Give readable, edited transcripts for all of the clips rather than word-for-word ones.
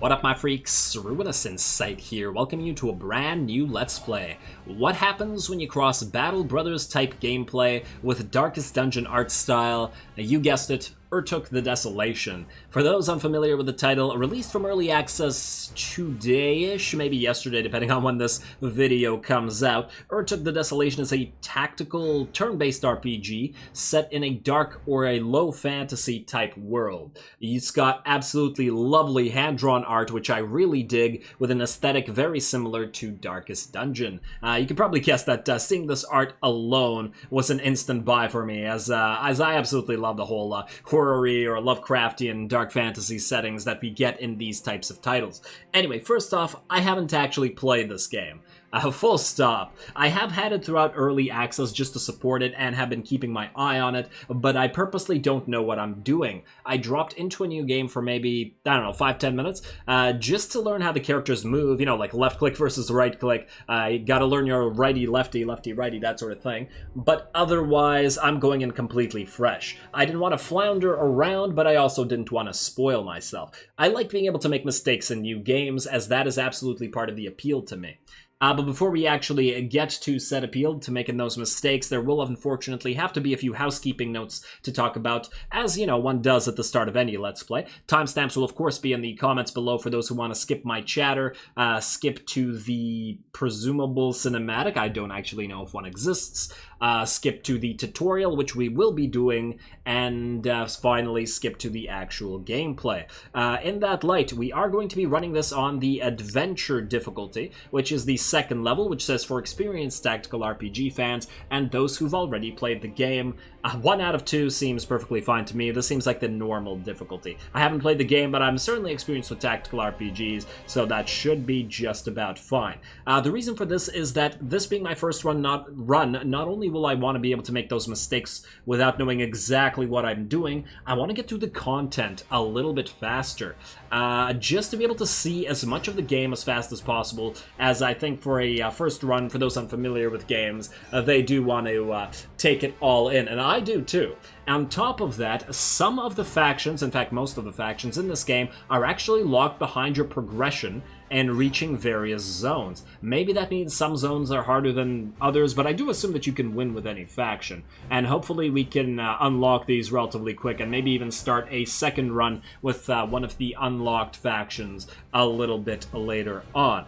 What up, my freaks? Ruinous Insight here, welcoming you to a brand new Let's Play. What happens when you cross Battle Brothers type gameplay with Darkest Dungeon art style? You guessed it, Urtuk the Desolation. For those unfamiliar with the title, released from early access today-ish, maybe yesterday, depending on when this video comes out, Urtuk the Desolation is a tactical, turn-based RPG set in a dark or a low fantasy type world. It's got absolutely lovely hand-drawn art, which I really dig, with an aesthetic very similar to Darkest Dungeon. You can probably guess that seeing this art alone was an instant buy for me, as I absolutely love the whole horror-y or Lovecraftian dark fantasy settings that we get in these types of titles. Anyway, first off, I haven't actually played this game. Full stop. I have had it throughout early access just to support it and have been keeping my eye on it, but I purposely don't know what I'm doing. I dropped into a new game for maybe, I don't know, 5-10 minutes, just to learn how the characters move, you know, like left click versus right click. You gotta learn your righty, lefty, lefty, righty, that sort of thing. But otherwise, I'm going in completely fresh. I didn't want to flounder around, but I also didn't want to spoil myself. I like being able to make mistakes in new games, as that is absolutely part of the appeal to me. But before we actually get to said appeal to making those mistakes, there will unfortunately have to be a few housekeeping notes to talk about, as, you know, one does at the start of any Let's Play. Timestamps will, of course, be in the comments below for those who want to skip my chatter, skip to the presumable cinematic, I don't actually know if one exists, skip to the tutorial, which we will be doing, and finally skip to the actual gameplay. In that light, we are going to be running this on the Adventure difficulty, which is the second level, which says for experienced tactical RPG fans and those who've already played the game. 1 out of 2 seems perfectly fine to me. This seems like the normal difficulty. I haven't played the game, but I'm certainly experienced with tactical RPGs, so that should be just about fine. The reason for this is that this being my first run, not only will I want to be able to make those mistakes without knowing exactly what I'm doing, I want to get through the content a little bit faster, just to be able to see as much of the game as fast as possible, as I think for a first run, for those unfamiliar with games, they do want to take it all in, and I do too. On top of that, some of the factions, in fact most of the factions in this game, are actually locked behind your progression and reaching various zones. Maybe that means some zones are harder than others, but I do assume that you can win with any faction. And hopefully we can unlock these relatively quick, and maybe even start a second run with one of the unlocked factions a little bit later on.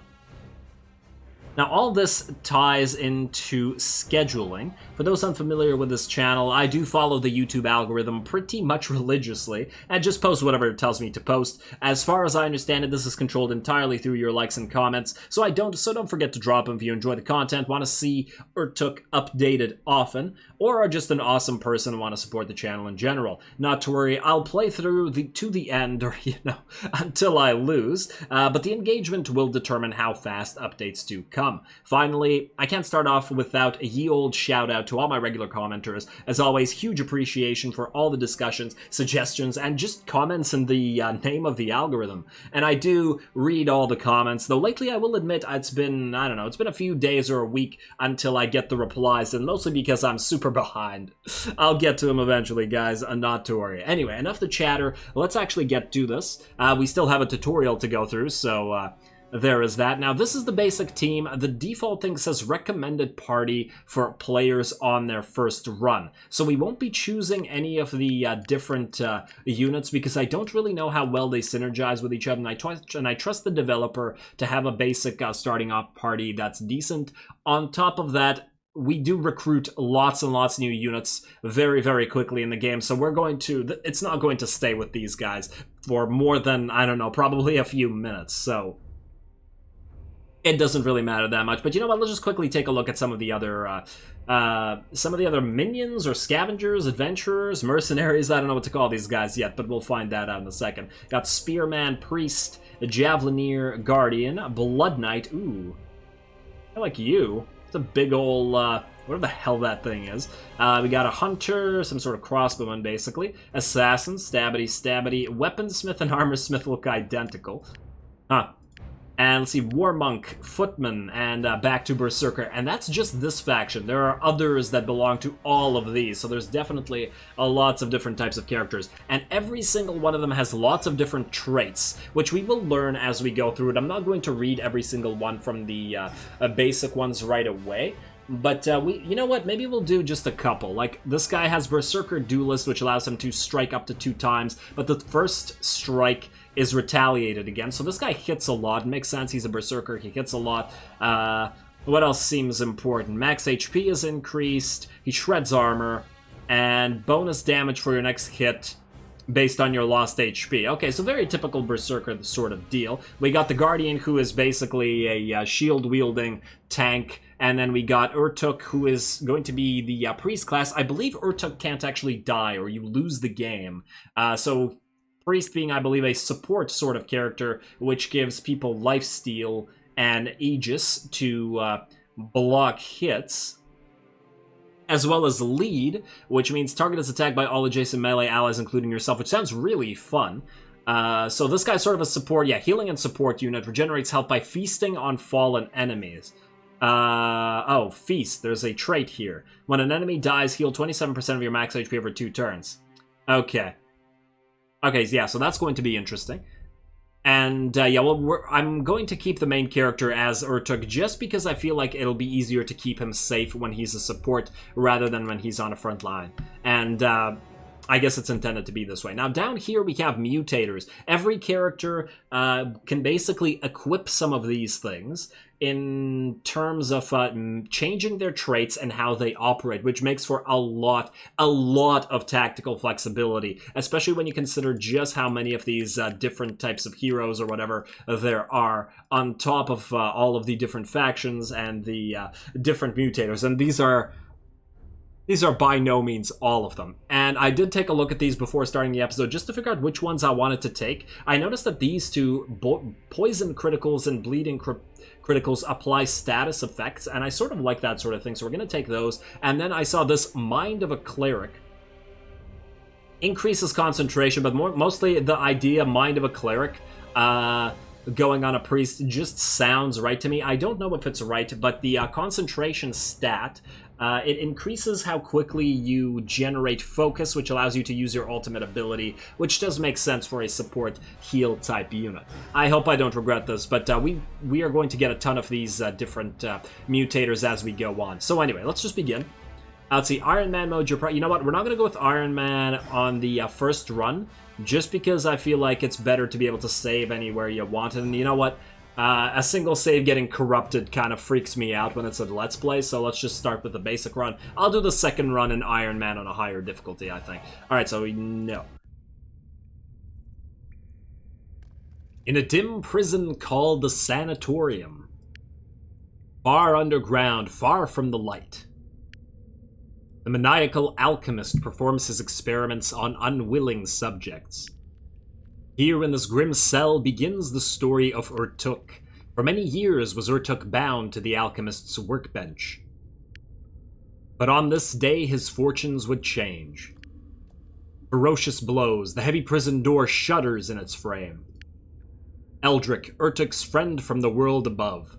Now, all this ties into scheduling. For those unfamiliar with this channel, I do follow the YouTube algorithm pretty much religiously, and just post whatever it tells me to post. As far as I understand it, this is controlled entirely through your likes and comments, so don't forget to drop them if you enjoy the content, want to see Urtuk updated often, or are just an awesome person and want to support the channel in general. Not to worry, I'll play through to the end, or, you know, until I lose, but the engagement will determine how fast updates do come. Finally, I can't start off without a ye old shout out to all my regular commenters. As always, huge appreciation for all the discussions, suggestions, and just comments in the name of the algorithm. And I do read all the comments, though lately I will admit it's been, I don't know, it's been a few days or a week until I get the replies, and mostly because I'm super behind. I'll get to them eventually, guys, not to worry. Anyway, enough the chatter, let's actually get to this. We still have a tutorial to go through, so there is that. Now, this is the basic team. The default thing says recommended party for players on their first run. So we won't be choosing any of the different units, because I don't really know how well they synergize with each other, and I trust the developer to have a basic starting off party that's decent. On top of that, we do recruit lots and lots of new units very, very quickly in the game, so we're going to, it's not going to stay with these guys for more than, I don't know, probably a few minutes, so it doesn't really matter that much. But you know what, let's just quickly take a look at some of the other minions or scavengers, adventurers, mercenaries. I don't know what to call these guys yet, but we'll find that out in a second. Got Spearman, Priest, Javelineer, Guardian, Blood Knight. Ooh, I like you. It's a big old, whatever the hell that thing is. We got a Hunter, some sort of crossbowman, basically. Assassin, Stabbity, Stabbity. Weaponsmith and Armorsmith look identical. Huh. And let's see, WARMONK, Footman, and back to Berserker. And that's just this faction. There are others that belong to all of these, so there's definitely lots of different types of characters. And every single one of them has lots of different traits, which we will learn as we go through it. I'm not going to read every single one from the basic ones right away. But you know what? Maybe we'll do just a couple. Like, this guy has Berserker Duelist, which allows him to strike up to 2 times, but the first strike is retaliated against. So this guy hits a lot. Makes sense. He's a Berserker. He hits a lot. What else seems important? Max HP is increased. He shreds armor. And bonus damage for your next hit based on your lost HP. Okay, so very typical Berserker sort of deal. We got the Guardian, who is basically a shield-wielding tank. And then we got Urtuk, who is going to be the priest class. I believe Urtuk can't actually die, or you lose the game. So priest being, I believe, a support sort of character, which gives people lifesteal and Aegis to block hits, as well as lead, which means target is attacked by all adjacent melee allies, including yourself, which sounds really fun. So this guy's sort of a support, healing and support unit, regenerates health by feasting on fallen enemies. Oh, feast. There's a trait here. When an enemy dies, heal 27% of your max HP over 2 turns. Okay. Okay, yeah, so that's going to be interesting. And, I'm going to keep the main character as Urtuk just because I feel like it'll be easier to keep him safe when he's a support rather than when he's on a front line. And, I guess it's intended to be this way. Now, down here we have mutators. Every character can basically equip some of these things in terms of changing their traits and how they operate, which makes for a lot of tactical flexibility, especially when you consider just how many of these different types of heroes or whatever there are, on top of all of the different factions and the different mutators. And these are by no means all of them. And I did take a look at these before starting the episode just to figure out which ones I wanted to take. I noticed that these two, poison criticals and bleeding criticals, apply status effects, and I sort of like that sort of thing, so we're going to take those. And then I saw this Mind of a Cleric. Increases concentration, but mostly the idea Mind of a Cleric going on a priest just sounds right to me. I don't know if it's right, but the concentration stat, it increases how quickly you generate focus, which allows you to use your ultimate ability, which does make sense for a support heal type unit. I hope I don't regret this, but we are going to get a ton of these different mutators as we go on. So anyway, let's just begin. Let's see, Iron Man mode, you know what, we're not going to go with Iron Man on the first run, just because I feel like it's better to be able to save anywhere you want. And you know what? A single save getting corrupted kind of freaks me out when it's a Let's Play, so let's just start with the basic run. I'll do the second run in Iron Man on a higher difficulty, I think. Alright, so we know. In a dim prison called the Sanatorium, far underground, far from the light, the maniacal alchemist performs his experiments on unwilling subjects. Here in this grim cell begins the story of Urtuk. For many years was Urtuk bound to the alchemist's workbench. But on this day his fortunes would change. Ferocious blows, the heavy prison door shudders in its frame. Eldrick, Urtuk's friend from the world above.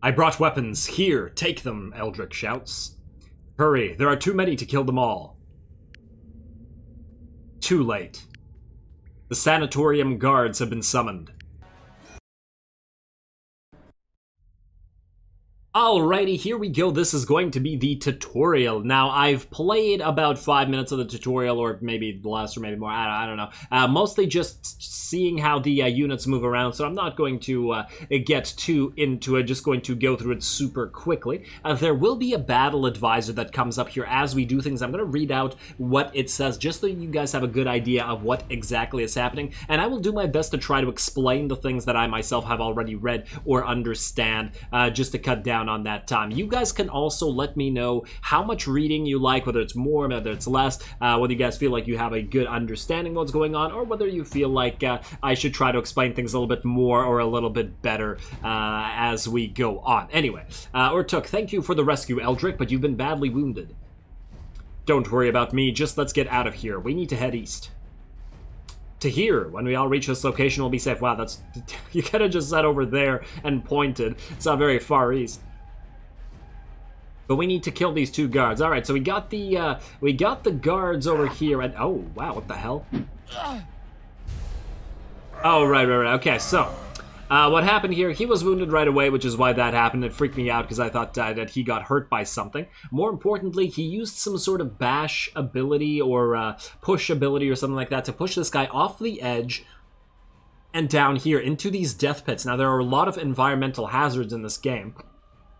I brought weapons, here, take them, Eldrick shouts. Hurry, there are too many to kill them all. Too late. The sanatorium guards have been summoned. Alrighty, here we go. This is going to be the tutorial. Now, I've played about 5 minutes of the tutorial, or maybe less, or maybe more. I don't know. Mostly just seeing how the units move around, so I'm not going to get too into it. Just going to go through it super quickly. There will be a battle advisor that comes up here as we do things. I'm going to read out what it says, just so you guys have a good idea of what exactly is happening, and I will do my best to try to explain the things that I myself have already read or understand, just to cut down on that time. You guys can also let me know how much reading you like, whether it's more, whether it's less, whether you guys feel like you have a good understanding of what's going on, or whether you feel like I should try to explain things a little bit more or a little bit better as we go on. Anyway, Urtuk, thank you for the rescue, Eldrick, but you've been badly wounded. Don't worry about me, just let's get out of here. We need to head east. to here. When we all reach this location, we'll be safe. Wow, that's... You could have just said over there and pointed. It's not very far east. But we need to kill these 2 guards. All right, so we got the guards over here. And oh, wow, what the hell? Oh, right. Okay, so... what happened here, he was wounded right away, which is why that happened. It freaked me out because I thought that he got hurt by something. More importantly, he used some sort of bash ability or push ability or something like that to push this guy off the edge and down here into these death pits. Now, there are a lot of environmental hazards in this game.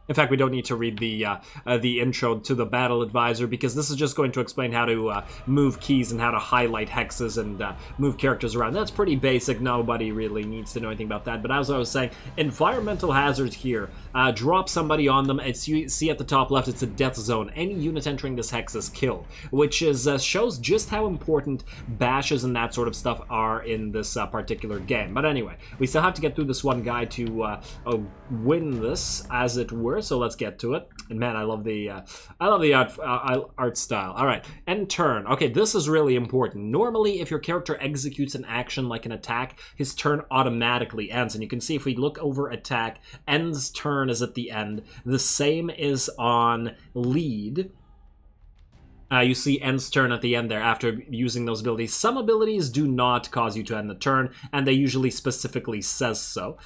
In fact, we don't need to read the intro to the battle advisor because this is just going to explain how to move keys and how to highlight hexes and move characters around. That's pretty basic. Nobody really needs to know anything about that. But as I was saying, environmental hazards here. Drop somebody on them. You see at the top left, it's a death zone. Any unit entering this hex is killed, which is shows just how important bashes and that sort of stuff are in this particular game. But anyway, we still have to get through this one guy to win this, as it were. So let's get to it. And man, I love the art style. All right, end turn. Okay, this is really important. Normally, if your character executes an action like an attack, his turn automatically ends. And you can see if we look over attack, ends turn is at the end. The same is on lead. You see ends turn at the end there after using those abilities. Some abilities do not cause you to end the turn, and they usually specifically say so.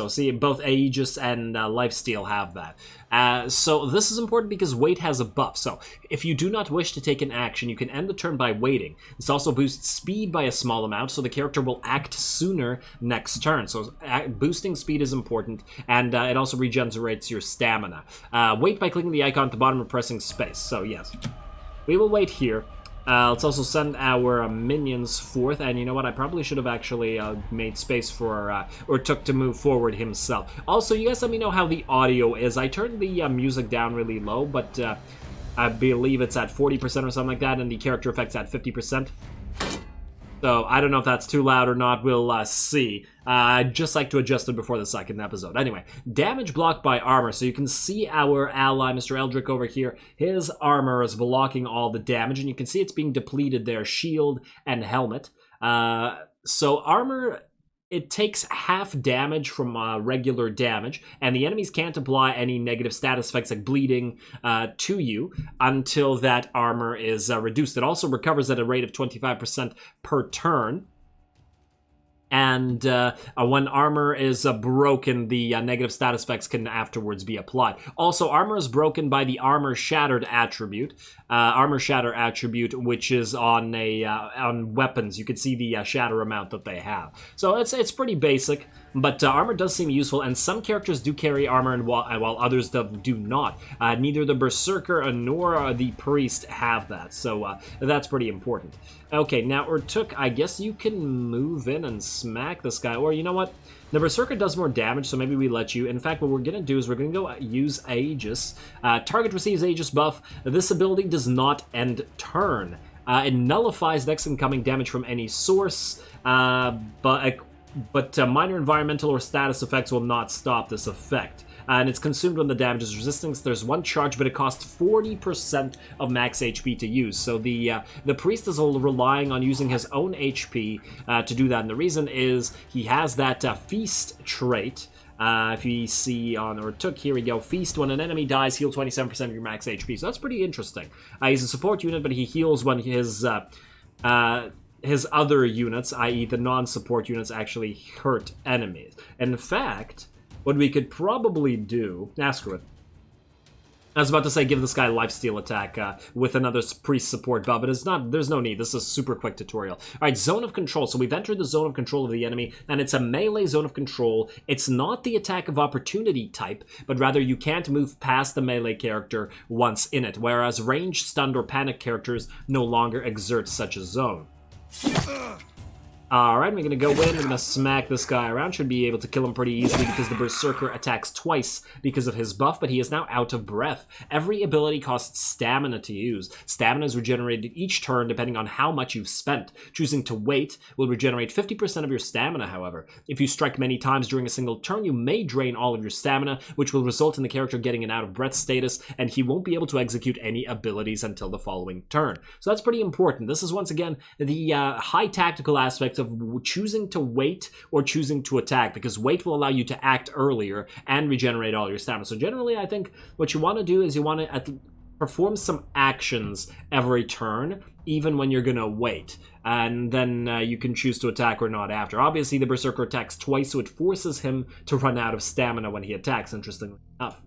See, both Aegis and Lifesteal have that. So this is important because wait has a buff. So if you do not wish to take an action, you can end the turn by waiting. This also boosts speed by a small amount, so the character will act sooner next turn. So boosting speed is important, and it also regenerates your stamina. Wait by clicking the icon at the bottom and pressing space. So yes. We will wait here. Let's also send our minions forth, and you know what? I probably should have actually made space for Urtuk to move forward himself. Also, you guys let me know how the audio is. I turned the music down really low, but I believe it's at 40% or something like that, and the character effect's at 50%. So I don't know if that's too loud or not. We'll see. I'd just like to adjust it before the second episode. Anyway, damage blocked by armor. So you can see our ally, Mr. Eldrick, over here. His armor is blocking all the damage, and you can see it's being depleted there. Shield and helmet. So armor... It takes half damage from regular damage, and the enemies can't apply any negative status effects like bleeding to you until that armor is reduced. It also recovers at a rate of 25% per turn. And when armor is broken, the negative status effects can afterwards be applied. Also, armor is broken by the Armor Shattered attribute. Armor Shatter attribute, which is on weapons. You can see the shatter amount that they have. So it's pretty basic, but armor does seem useful, and some characters do carry armor, and while others do not. Neither the Berserker nor the Priest have that, so that's pretty important. Okay, now Urtuk, I guess you can move in and smack this guy, or you know what? The Berserker does more damage, so maybe we let you. In fact, what we're going to do is we're going to go use Aegis. Target receives Aegis buff. This ability does not end turn. It nullifies next incoming damage from any source, but minor environmental or status effects will not stop this effect. And it's consumed when the damage is resistance. There's one charge, but it costs 40% of max HP to use. So the priest is relying on using his own HP to do that. And the reason is he has that feast trait. If you see on Urtuk, here we go. Feast, when an enemy dies, heal 27% of your max HP. So that's pretty interesting. He's a support unit, but he heals when his other units, i.e. the non-support units, actually hurt enemies. In fact, what we could probably do... screw it. I was about to say give this guy a lifesteal attack with another priest support buff, but there's no need. This is a super quick tutorial. Alright, zone of control. So we've entered the zone of control of the enemy, and it's a melee zone of control. It's not the attack of opportunity type, but rather you can't move past the melee character once in it, whereas ranged, stunned, or panic characters no longer exert such a zone. Alright, we're gonna go in, we're gonna smack this guy around. Should be able to kill him pretty easily because the Berserker attacks twice because of his buff, but he is now out of breath. Every ability costs stamina to use. Stamina is regenerated each turn depending on how much you've spent. Choosing to wait will regenerate 50% of your stamina, however. If you strike many times during a single turn, you may drain all of your stamina, which will result in the character getting an out of breath status, and he won't be able to execute any abilities until the following turn. So that's pretty important. This is once again the high tactical aspects of choosing to wait or choosing to attack, because wait will allow you to act earlier and regenerate all your stamina. So generally, I think what you want to do is you want to perform some actions every turn, even when you're going to wait. And then you can choose to attack or not after. Obviously, the Berserker attacks twice, so it forces him to run out of stamina when he attacks, interestingly enough.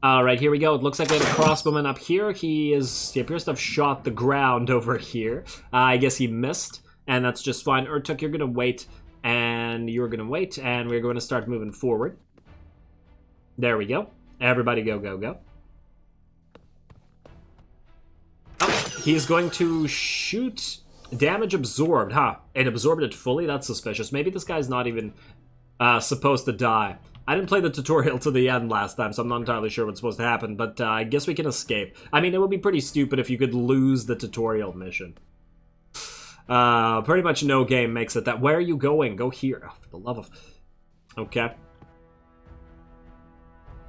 Alright, here we go. It looks like we have a crossbowman up here. He appears to have shot the ground over here. I guess he missed, and that's just fine. Urtuk, you're going to wait, and you're going to wait, and we're going to start moving forward. There we go. Everybody go, go, go. Oh, he's going to shoot. Damage absorbed, huh? It absorbed it fully? That's suspicious. Maybe this guy's not even supposed to die. I didn't play the tutorial to the end last time, so I'm not entirely sure what's supposed to happen, but I guess we can escape. I mean, it would be pretty stupid if you could lose the tutorial mission. Pretty much no game makes it that. Where are you going? Go here. Oh, for the love of... Okay.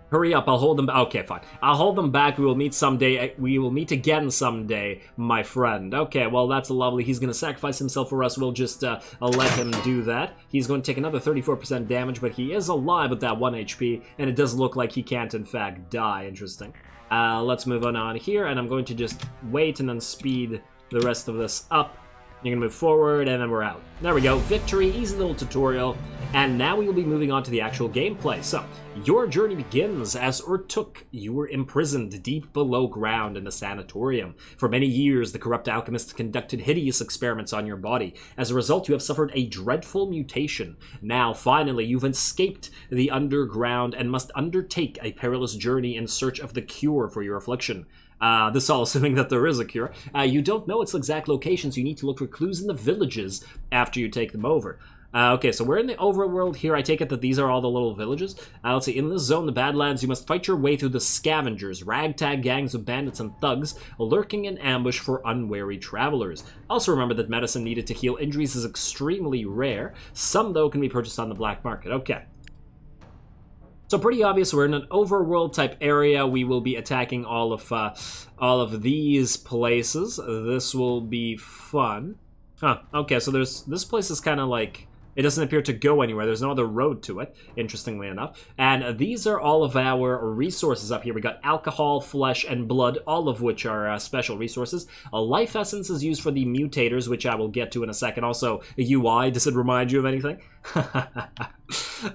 Hurry up, I'll hold them... Okay, fine. I'll hold them back. We will meet someday. We will meet again someday, my friend. Okay, well, that's lovely. He's going to sacrifice himself for us. We'll just let him do that. He's going to take another 34% damage, but he is alive with that 1 HP, and it does look like he can't, in fact, die. Interesting. Let's move on here, and I'm going to just wait and then speed the rest of this up. You're going to move forward, and then we're out. There we go. Victory, easy little tutorial. And now we will be moving on to the actual gameplay. So, your journey begins as Urtuk. You were imprisoned deep below ground in a sanatorium. For many years, the corrupt alchemist conducted hideous experiments on your body. As a result, you have suffered a dreadful mutation. Now, finally, you've escaped the underground and must undertake a perilous journey in search of the cure for your affliction. This all assuming that there is a cure. You don't know its exact locations. You need to look for clues in the villages after you take them over. Okay, so we're in the overworld here. I take it that these are all the little villages. Let's see. In this zone, the Badlands, you must fight your way through the scavengers, ragtag gangs of bandits and thugs, lurking in ambush for unwary travelers. Also remember that medicine needed to heal injuries is extremely rare. Some, though, can be purchased on the black market. Okay. So pretty obvious, we're in an overworld type area. We will be attacking all of these places. This will be fun. Huh, okay, so this place is kind of like, it doesn't appear to go anywhere. There's no other road to it, interestingly enough. And these are all of our resources up here. We got alcohol, flesh, and blood, all of which are special resources. A life essence is used for the mutators, which I will get to in a second. Also, a UI, does it remind you of anything?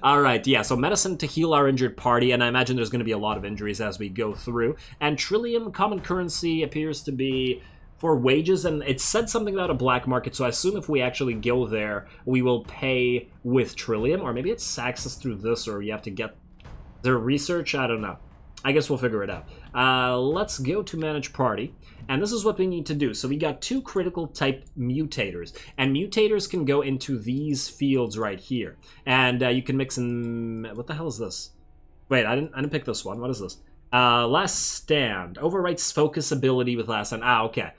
Alright, yeah, so medicine to heal our injured party, and I imagine there's going to be a lot of injuries as we go through. And Trillium, common currency, appears to be for wages, and it said something about a black market, so I assume if we actually go there, we will pay with Trillium, or maybe it's access through this, or you have to get their research, I don't know. I guess we'll figure it out. Let's go to manage party, and this is what we need to do. So we got 2 critical type mutators, and mutators can go into these fields right here, and you can mix in... What the hell is this? Wait, I didn't pick this one. What is this? Last Stand. Overwrites focus ability with Last Stand. Okay.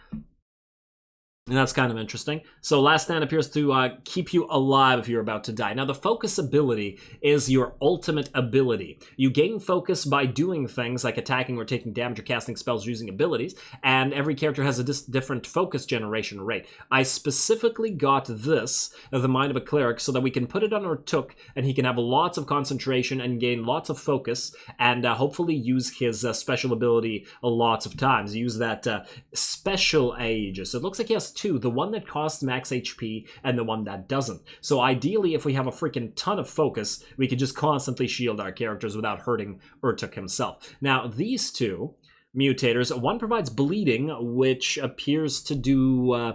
And that's kind of interesting. So Last Stand appears to keep you alive if you're about to die. Now, the focus ability is your ultimate ability. You gain focus by doing things like attacking or taking damage or casting spells using abilities, and every character has a different focus generation rate. I specifically got this, the Mind of a Cleric, so that we can put it on Urtuk, and he can have lots of concentration and gain lots of focus, and hopefully use his special ability lots of times. Use that special Aegis. So it looks like he has 2, the one that costs max HP and the one that doesn't. So ideally, if we have a freaking ton of focus, we could just constantly shield our characters without hurting Urtuk himself. Now, these 2 mutators. One provides bleeding, which appears to do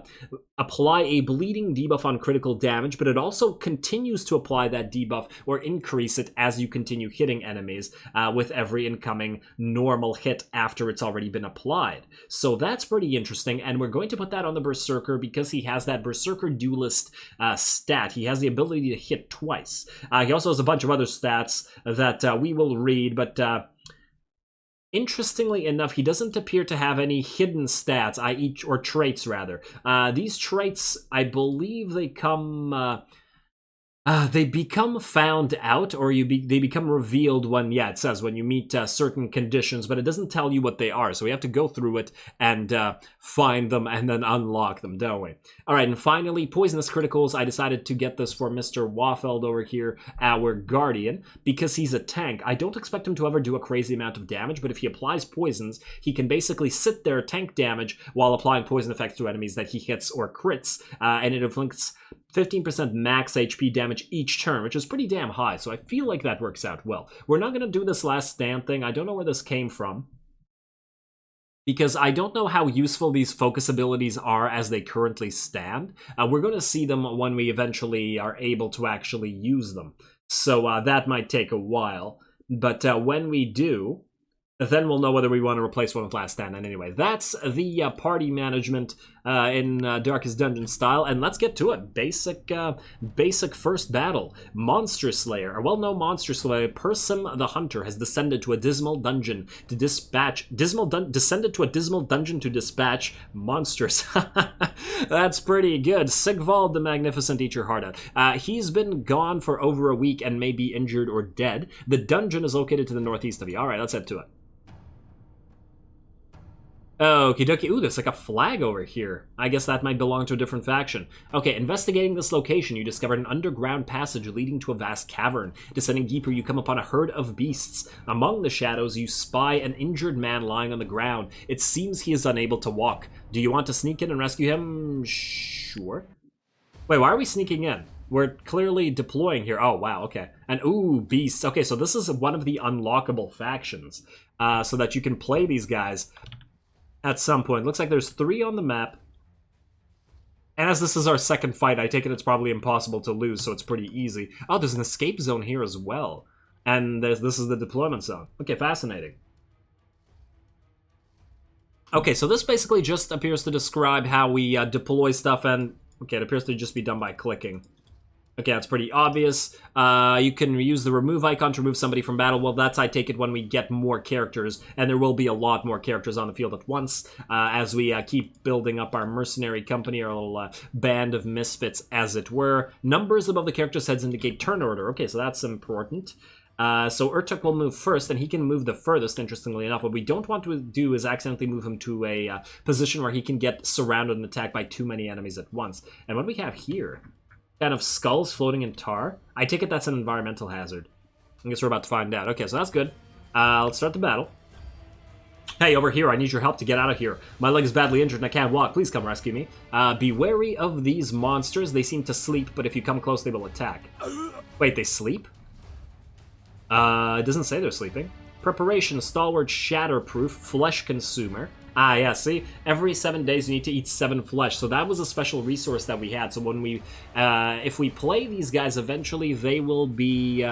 apply a bleeding debuff on critical damage, but it also continues to apply that debuff or increase it as you continue hitting enemies with every incoming normal hit after it's already been applied. So that's pretty interesting, and we're going to put that on the Berserker because he has that Berserker Duelist stat. He has the ability to hit twice. He also has a bunch of other stats that we will read, but interestingly enough, he doesn't appear to have any hidden stats, i.e., or traits rather. These traits, I believe, they come. They become found out, or they become revealed when, yeah, it says when you meet certain conditions, but it doesn't tell you what they are, so we have to go through it and find them and then unlock them, don't we? Alright, and finally, poisonous criticals. I decided to get this for Mr. Waffeld over here, our Guardian, because he's a tank. I don't expect him to ever do a crazy amount of damage, but if he applies poisons, he can basically sit there, tank damage, while applying poison effects to enemies that he hits or crits, and it inflicts 15% max HP damage each turn, which is pretty damn high, so I feel like that works out well. We're not going to do this last stand thing. I don't know where this came from, because I don't know how useful these focus abilities are as they currently stand. We're going to see them when we eventually are able to actually use them, so that might take a while, but when we do, then we'll know whether we want to replace one with Last Stand. And anyway, that's the party management in Darkest Dungeon style, and let's get to it. Basic first battle. Monster Slayer. Well, no Monster Slayer. Persum the Hunter has descended to a dismal dungeon to dispatch... descended to a dismal dungeon to dispatch monsters. That's pretty good. Sigvald the Magnificent, eat your heart out. He's been gone for over a week and may be injured or dead. The dungeon is located to the northeast of you. Alright, let's head to it. Okie dokie. Ooh, there's like a flag over here. I guess that might belong to a different faction. Okay, investigating this location, you discovered an underground passage leading to a vast cavern. Descending deeper, you come upon a herd of beasts. Among the shadows, you spy an injured man lying on the ground. It seems he is unable to walk. Do you want to sneak in and rescue him? Sure. Wait, why are we sneaking in? We're clearly deploying here. Oh, wow, okay. And ooh, beasts. Okay, so this is one of the unlockable factions, so that you can play these guys at some point. Looks like there's 3 on the map. And as this is our second fight, I take it it's probably impossible to lose, so it's pretty easy. Oh, there's an escape zone here as well. And this is the deployment zone. Okay, fascinating. Okay, so this basically just appears to describe how we deploy stuff, and... okay, it appears to just be done by clicking. Okay, that's pretty obvious. You can use the remove icon to remove somebody from battle. Well, that's, I take it, when we get more characters, and there will be a lot more characters on the field at once as we keep building up our mercenary company, our little band of misfits, as it were. Numbers above the characters' heads indicate turn order. Okay, so that's important. So Urtuk will move first, and he can move the furthest, interestingly enough. What we don't want to do is accidentally move him to a position where he can get surrounded and attacked by too many enemies at once. And what do we have here? Kind of skulls floating in tar. I take it that's an environmental hazard. I guess we're about to find out. Okay, so that's good. Let's start the battle. Hey, over here, I need your help to get out of here. My leg is badly injured and I can't walk. Please come rescue me. Be wary of these monsters. They seem to sleep, but if you come close, they will attack. Wait, they sleep? It doesn't say they're sleeping. Preparation, stalwart, shatterproof, flesh consumer. Ah, yeah, see? Every 7 days you need to eat 7 flesh. So that was a special resource that we had. So when we, if we play these guys, eventually they will be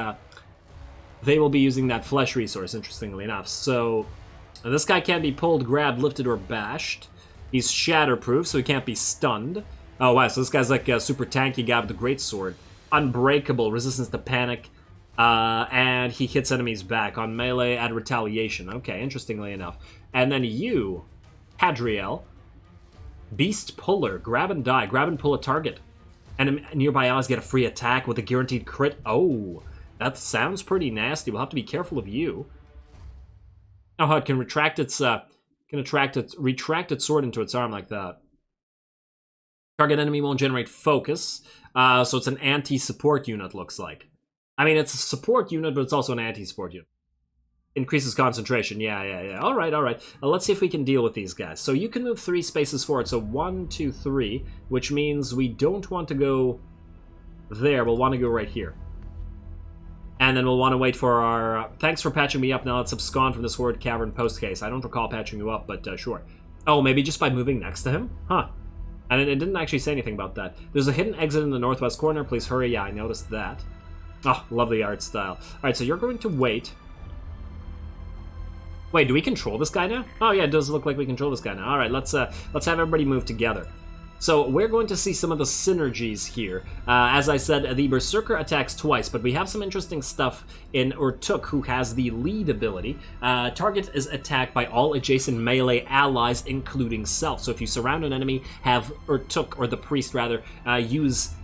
using that flesh resource, interestingly enough. So this guy can't be pulled, grabbed, lifted, or bashed. He's shatterproof, so he can't be stunned. Oh, wow, so this guy's like a super tanky guy with a greatsword. Unbreakable, resistance to panic. And he hits enemies back on melee, add retaliation. Okay, interestingly enough. And then you, Hadriel, Beast Puller, grab and die, grab and pull a target. And nearby allies get a free attack with a guaranteed crit. Oh, that sounds pretty nasty. We'll have to be careful of you. Oh, it can retract its retract its sword into its arm like that. Target enemy won't generate focus, so it's an anti-support unit, looks like. I mean, it's a support unit, but it's also an anti-support unit. Increases concentration. Yeah. All right. Let's see if we can deal with these guys. So you can move 3 spaces forward. So 1, 2, 3, which means we don't want to go there. We'll want to go right here. And then we'll want to wait for our... thanks for patching me up. Now let's abscond from this Horde Cavern post case. I don't recall patching you up, but sure. Oh, maybe just by moving next to him? Huh. And it didn't actually say anything about that. There's a hidden exit in the northwest corner. Please hurry. Yeah, I noticed that. Oh, lovely art style. Alright, so you're going to wait. Wait, do we control this guy now? Oh yeah, it does look like we control this guy now. Alright, let's have everybody move together. So we're going to see some of the synergies here. As I said, the Berserker attacks twice, but we have some interesting stuff in Urtuk, who has the lead ability. Target is attacked by all adjacent melee allies, including self. So if you surround an enemy, have Urtuk, or the priest rather, use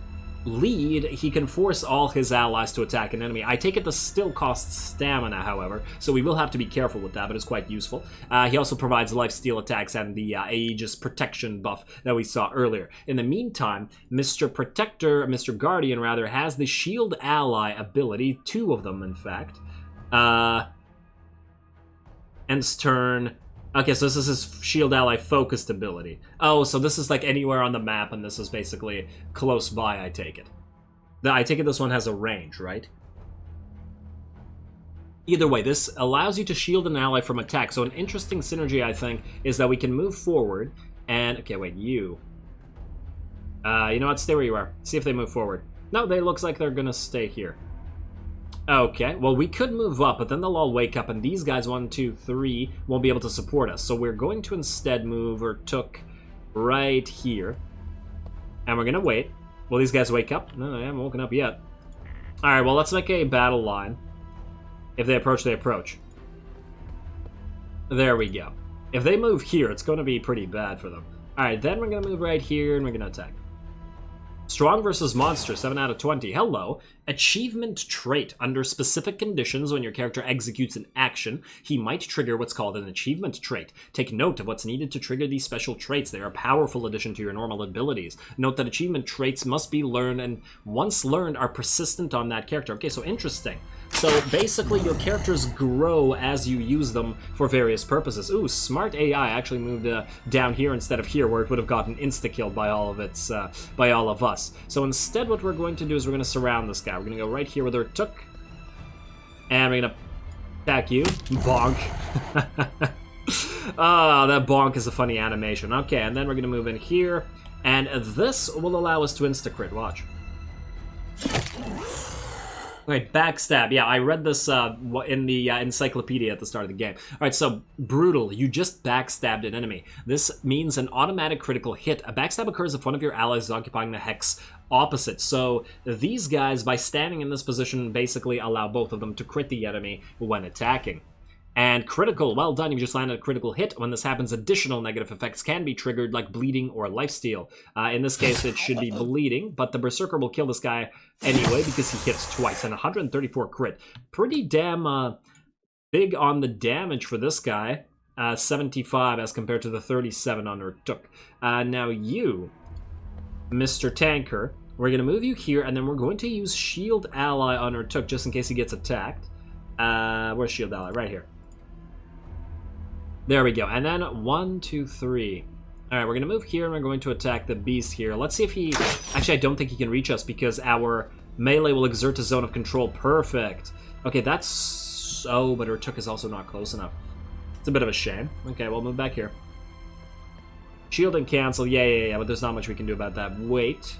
lead, he can force all his allies to attack an enemy. I take it this still costs stamina, however, so we will have to be careful with that, but it's quite useful. He also provides lifesteal attacks and the Aegis protection buff that we saw earlier. In the meantime, Mr. Guardian rather, has the shield ally ability, 2 of them in fact. Ends turn. Okay, so this is his shield ally focused ability. Oh, so this is like anywhere on the map, and this is basically close by, I take it. I take it this one has a range, right? Either way, this allows you to shield an ally from attack. So an interesting synergy, I think, is that we can move forward and... okay, wait, you. You know what? Stay where you are. See if they move forward. No, they looks like they're gonna stay here. Okay, well, we could move up, but then they'll all wake up, and these guys, 1, 2, 3, won't be able to support us. So we're going to instead move Urtuk right here. And we're going to wait. Will these guys wake up? No, they haven't woken up yet. Alright, well, let's make a battle line. If they approach, they approach. There we go. If they move here, it's going to be pretty bad for them. Alright, then we're going to move right here, and we're going to attack. Strong versus monster, 7 out of 20. Hello. Achievement trait. Under specific conditions, when your character executes an action, he might trigger what's called an achievement trait. Take note of what's needed to trigger these special traits. They are a powerful addition to your normal abilities. Note that achievement traits must be learned, and once learned, are persistent on that character. Okay, so interesting. So basically, your characters grow as you use them for various purposes. Ooh, smart AI actually moved down here instead of here, where it would have gotten insta-killed by all of us. So instead, what we're going to do is we're going to surround this guy. We're going to go right here with Urtuk, and we're going to attack you. Bonk. Ah, that bonk is a funny animation. Okay, and then we're going to move in here, and this will allow us to insta-crit. Watch. Wait, Backstab. Yeah, I read this in the encyclopedia at the start of the game. Alright, so, brutal. You just backstabbed an enemy. This means an automatic critical hit. A backstab occurs if one of your allies is occupying the hex opposite. So, these guys, by standing in this position, basically allow both of them to crit the enemy when attacking. And critical, well done, you just landed a critical hit. When this happens, additional negative effects can be triggered, like bleeding or lifesteal. In this case, it should be bleeding, but the Berserker will kill this guy anyway because he hits twice, and 134 crit. Pretty damn big on the damage for this guy. 75 as compared to the 37 on Urtuk. Now you, Mr. Tanker, we're going to move you here, and then we're going to use Shield Ally on Urtuk just in case he gets attacked. Where's Shield Ally? Right here. There we go. And then 1, 2, 3. Alright, we're going to move here, and we're going to attack the beast here. Let's see if he... actually, I don't think he can reach us because our melee will exert a zone of control. Perfect. Okay, that's... oh, but Urtuk is also not close enough. It's a bit of a shame. Okay, we'll move back here. Shield and cancel. Yeah, but there's not much we can do about that. Wait.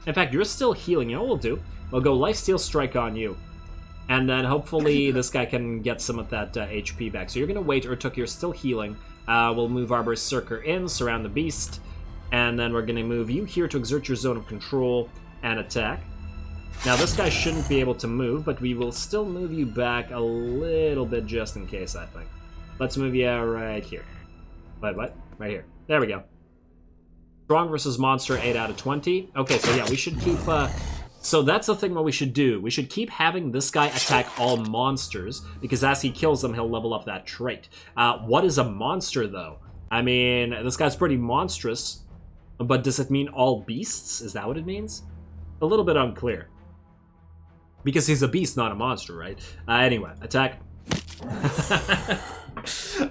In fact, you're still healing. You know what we'll do? We'll go Lifesteal Strike on you. And then hopefully this guy can get some of that HP back. So you're going to wait, Urtuk, you're still healing. We'll move our Berserker in, surround the beast. And then we're going to move you here to exert your zone of control and attack. Now this guy shouldn't be able to move, but we will still move you back a little bit just in case, I think. Let's move you right here. What? Right here. There we go. Strong versus monster, 8 out of 20. Okay, so yeah, we should keep... so that's the thing what we should do. We should keep having this guy attack all monsters, because as he kills them, he'll level up that trait. What is a monster, though? I mean, this guy's pretty monstrous, but does it mean all beasts? Is that what it means? A little bit unclear. Because he's a beast, not a monster, right? Anyway, attack.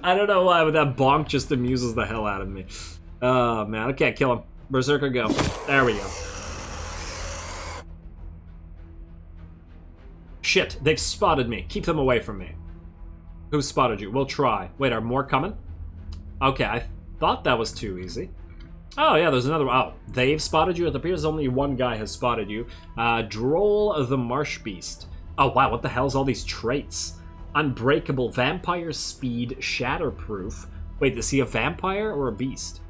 I don't know why, but that bonk just amuses the hell out of me. Oh, man. Okay, kill him. Berserker, go. There we go. Shit, they've spotted me. Keep them away from me. Who spotted you? We'll try. Wait, are more coming? Okay, I thought that was too easy. Oh, yeah, there's another one. Oh, they've spotted you? It appears only one guy has spotted you. Droll the Marsh Beast. Oh, wow, what the hell is all these traits? Unbreakable, vampire speed, shatterproof. Wait, is he a vampire or a beast?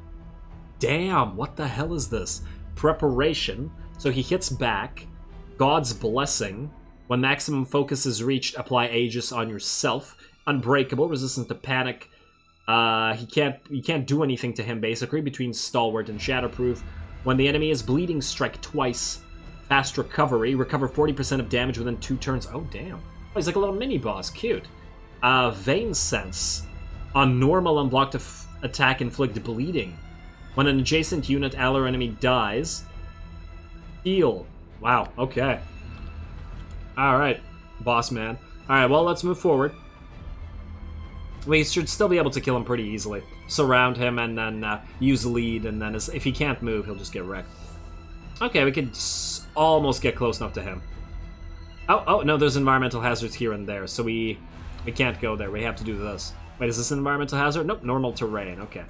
Damn, what the hell is this? Preparation, so he hits back. God's Blessing. When maximum focus is reached, apply Aegis on yourself. Unbreakable, resistance to panic. You can't do anything to him, basically, between Stalwart and Shatterproof. When the enemy is bleeding, strike twice. Fast recovery, recover 40% of damage within 2 turns. Oh, damn. Oh, he's like a little mini-boss, cute. Vein Sense. On normal, unblocked attack, inflict bleeding. When an adjacent unit, ally, or enemy dies, heal. Wow, okay. Alright, boss man. Alright, well, let's move forward. We should still be able to kill him pretty easily. Surround him and then use lead, and then if he can't move, he'll just get wrecked. Okay, we could almost get close enough to him. Oh, no, there's environmental hazards here and there, so we can't go there. We have to do this. Wait, is this an environmental hazard? Nope, normal terrain, okay.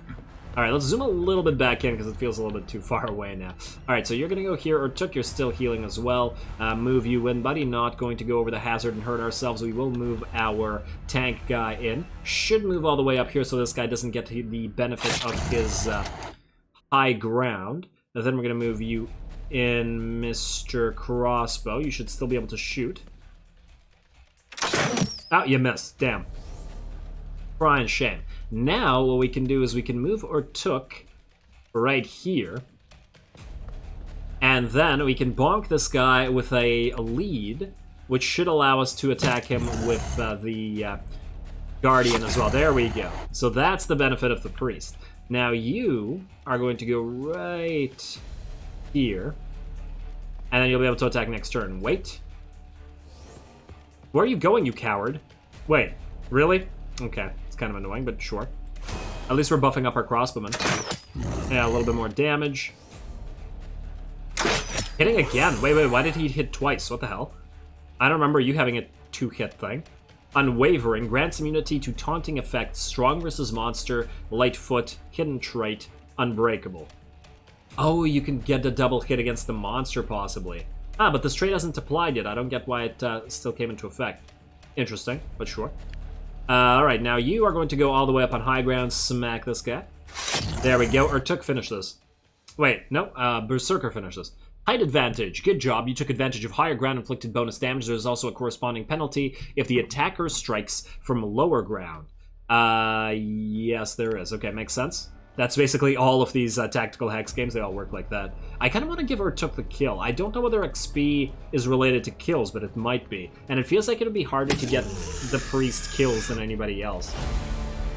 Alright, let's zoom a little bit back in because it feels a little bit too far away now. Alright, so you're going to go here. Urtuk, you're still healing as well. Move you in, buddy. Not going to go over the hazard and hurt ourselves. We will move our tank guy in. Should move all the way up here so this guy doesn't get the benefit of his high ground. And then we're going to move you in, Mr. Crossbow. You should still be able to shoot. Oh, you missed. Damn. Crying shame. Now, what we can do is we can move Urtuk right here. And then we can bonk this guy with a lead, which should allow us to attack him with the Guardian as well. There we go. So that's the benefit of the Priest. Now you are going to go right here. And then you'll be able to attack next turn. Wait. Where are you going, you coward? Wait, really? Okay. Kind of annoying, but sure. At least we're buffing up our crossbowmen. Yeah, a little bit more damage. Hitting again. Wait, why did he hit twice? What the hell? I don't remember you having a 2-hit thing. Unwavering grants immunity to taunting effects, strong versus monster, lightfoot, hidden trait, unbreakable. Oh, you can get a double hit against the monster, possibly. Ah, but this trait hasn't applied yet. I don't get why it still came into effect. Interesting, but sure. Alright, now you are going to go all the way up on high ground, smack this guy. There we go. Urtuk, finish this. Wait, no, Berserker finishes. Height advantage. Good job. You took advantage of higher ground inflicted bonus damage. There's also a corresponding penalty if the attacker strikes from lower ground. Yes, there is. Okay, makes sense. That's basically all of these tactical hex games. They all work like that. I kind of want to give Urtuk the kill. I don't know whether XP is related to kills, but it might be. And it feels like it would be harder to get the priest kills than anybody else.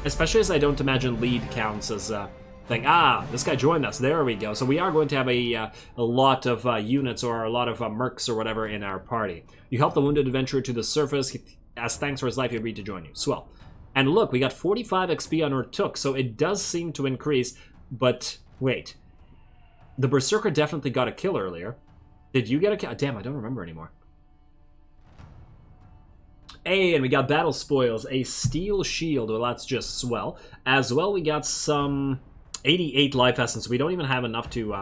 Especially as I don't imagine lead counts as a thing. Ah, this guy joined us. There we go. So we are going to have a lot of units or a lot of mercs or whatever in our party. You help the wounded adventurer to the surface. As thanks for his life, he agreed to join you. Swell. And look, we got 45 XP on Urtuk, so it does seem to increase, but wait. The Berserker definitely got a kill earlier. Did you get a kill? Damn, I don't remember anymore. Hey, and we got battle spoils, a steel shield, well that's just swell. As well, we got some 88 life essence, we don't even have enough to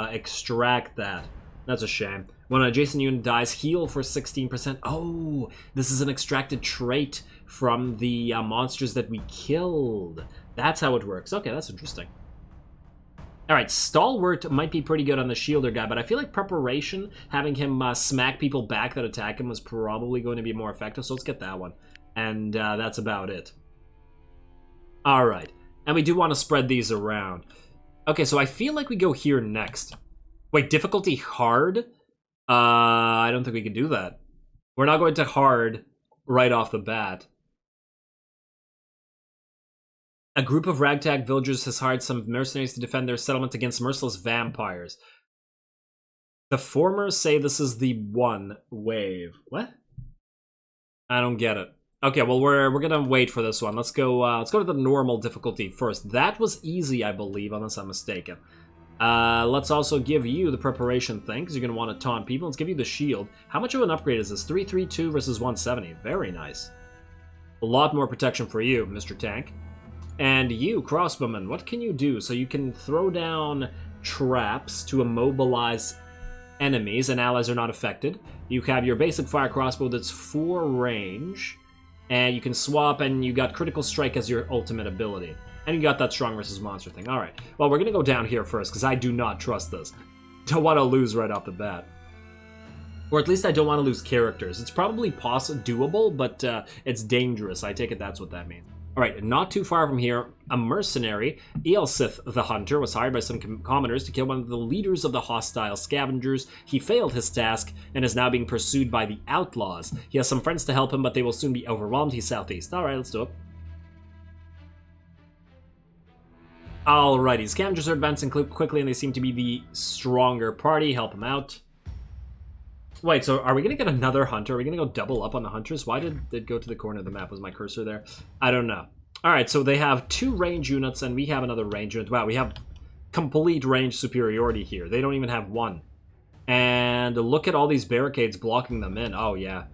extract that. That's a shame. When an adjacent unit dies, heal for 16%. Oh, this is an extracted trait from the monsters that we killed. That's how it works. Okay, that's interesting. Alright, Stalwart might be pretty good on the shielder guy, but I feel like Preparation, having him smack people back that attack him, was probably going to be more effective, so let's get that one. And that's about it. Alright, and we do want to spread these around. Okay, so I feel like we go here next. Wait, difficulty hard? I don't think we can do that. We're not going to hard right off the bat. A group of ragtag villagers has hired some mercenaries to defend their settlement against merciless vampires. The former say this is the one wave. What? I don't get it. Okay, well we're gonna wait for this one. Let's go to the normal difficulty first. That was easy, I believe, unless I'm mistaken. Let's also give you the preparation thing, because you're going to want to taunt people. Let's give you the shield. How much of an upgrade is this? 332 versus 170. Very nice. A lot more protection for you, Mr. Tank. And you, crossbowman, what can you do? So you can throw down traps to immobilize enemies, and allies are not affected. You have your basic fire crossbow that's 4 range, and you can swap, and you got critical strike as your ultimate ability. And you got that strong versus monster thing. Alright, well, we're going to go down here first, because I do not trust this. Don't want to lose right off the bat. Or at least I don't want to lose characters. It's probably doable, but it's dangerous. I take it that's what that means. Alright, not too far from here, a mercenary, Eelsith the Hunter, was hired by some commoners to kill one of the leaders of the hostile scavengers. He failed his task and is now being pursued by the outlaws. He has some friends to help him, but they will soon be overwhelmed. He's southeast. Alright, let's do it. Alrighty, scavengers are advancing quickly and they seem to be the stronger party. Help him out. Wait, so are we going to get another hunter? Are we going to go double up on the hunters? Why did it go to the corner of the map? Was my cursor there? I don't know. Alright, so they have 2 range units and we have another range unit. Wow, we have complete range superiority here. They don't even have 1. And look at all these barricades blocking them in. Oh, yeah.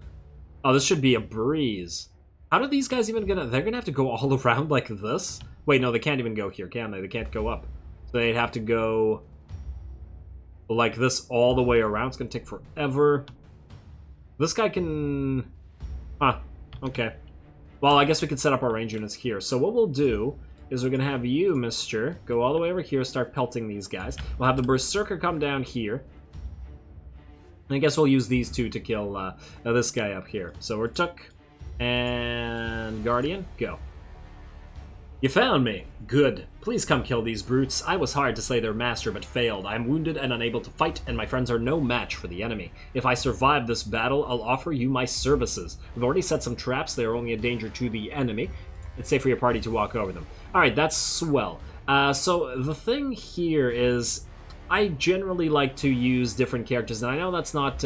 Oh, this should be a breeze. How do these guys even gonna... They're going to have to go all around like this? Wait, no, they can't even go here, can they? They can't go up. So they'd have to go... like this all the way around. It's gonna take forever. This guy can... Huh, okay. Well, I guess we could set up our range units here. So what we'll do is we're gonna have you, mister, go all the way over here, start pelting these guys. We'll have the Berserker come down here. And I guess we'll use these 2 to kill this guy up here. So Urtuk and Guardian, go. You found me. Good. Please come kill these brutes. I was hired to slay their master, but failed. I am wounded and unable to fight, and my friends are no match for the enemy. If I survive this battle, I'll offer you my services. We've already set some traps. They are only a danger to the enemy. It's safe for your party to walk over them. Alright, that's swell. So the thing here is, I generally like to use different characters, and I know that's not...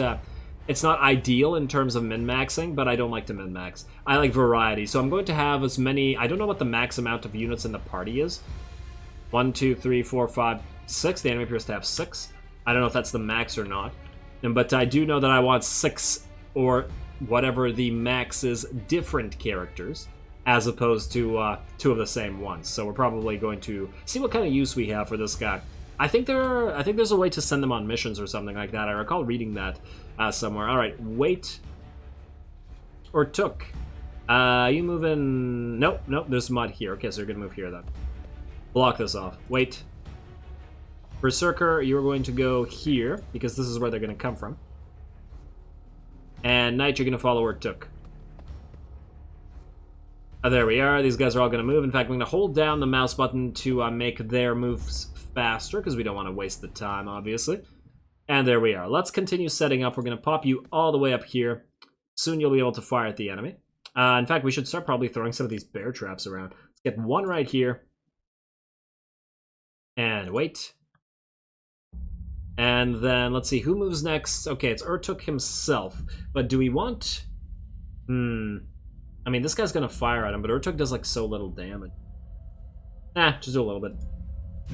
it's not ideal in terms of min-maxing, but I don't like to min-max. I like variety, so I'm going to have as many... I don't know what the max amount of units in the party is. 1, 2, 3, 4, 5, 6. The enemy appears to have 6. I don't know if that's the max or not. But I do know that I want 6, or whatever the max is, different characters, as opposed to 2 of the same ones. So we're probably going to see what kind of use we have for this guy. I think there's a way to send them on missions or something like that. I recall reading that somewhere. All right, wait. Urtuk. You move in... Nope, nope, there's mud here. Okay, so you're going to move here then. Block this off. Wait. Berserker, you're going to go here, because this is where they're going to come from. And Knight, you're going to follow Urtuk. There we are. These guys are all going to move. In fact, I'm going to hold down the mouse button to make their moves faster, because we don't want to waste the time, obviously. And there we are. Let's continue setting up. We're going to pop you all the way up here. Soon you'll be able to fire at the enemy. In fact, we should start probably throwing some of these bear traps around. Let's get one right here. And wait. And then, let's see, who moves next? Okay, it's Urtuk himself. But do we want... I mean, this guy's going to fire at him, but Urtuk does, like, so little damage. Just do a little bit.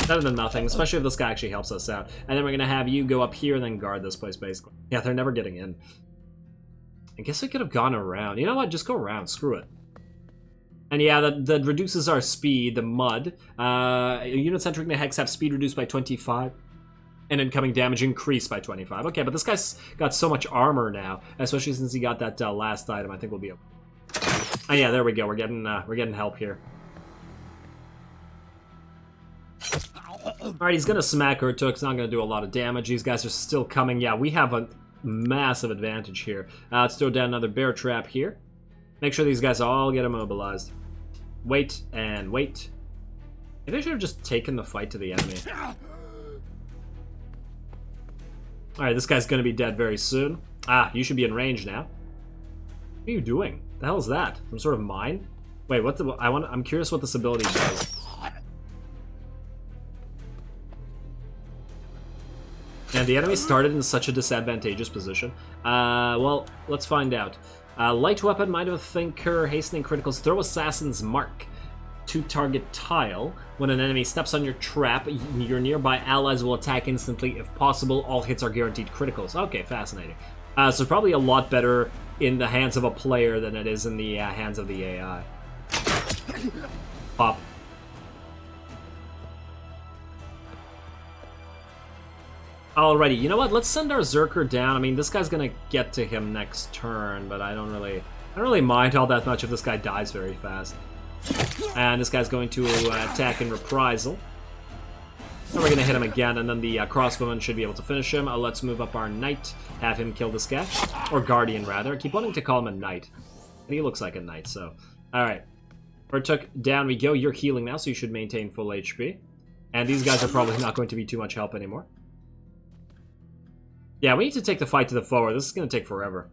Better than nothing, especially if this guy actually helps us out. And then we're going to have you go up here and then guard this place, basically. Yeah, they're never getting in. I guess we could have gone around. You know what? Just go around. Screw it. And yeah, that reduces our speed, the mud. Units entering the hex have speed reduced by 25. And incoming damage increased by 25. Okay, but this guy's got so much armor now, especially since he got that last item. I think we'll be able... Oh yeah, there we go. We're getting help here. Alright, he's gonna smack Urtuk. It's not gonna do a lot of damage. These guys are still coming. Yeah, we have a massive advantage here. Let's throw down another bear trap here. Make sure these guys all get immobilized. Wait and wait. Maybe I should have just taken the fight to the enemy. Alright, this guy's gonna be dead very soon. You should be in range now. What are you doing? The hell is that? Some sort of mine? Wait, what the... I'm curious what this ability does. And the enemy started in such a disadvantageous position. Well, let's find out. Light weapon, mind of a thinker, hastening criticals, throw assassin's mark. 2-target tile. When an enemy steps on your trap, your nearby allies will attack instantly. If possible, all hits are guaranteed criticals. Okay, fascinating. So probably a lot better in the hands of a player than it is in the hands of the AI. Pop. Alrighty, you know what? Let's send our Berserker down. I mean, this guy's gonna get to him next turn, but I don't really mind all that much if this guy dies very fast. And this guy's going to attack in reprisal. And we're gonna hit him again, and then the crossbowman should be able to finish him. Let's move up our knight, have him kill this guy. Or guardian, rather. I keep wanting to call him a knight. And he looks like a knight, so... Alright. Urtuk, down we go. You're healing now, so you should maintain full HP. And these guys are probably not going to be too much help anymore. Yeah, we need to take the fight to the forward. This is going to take forever.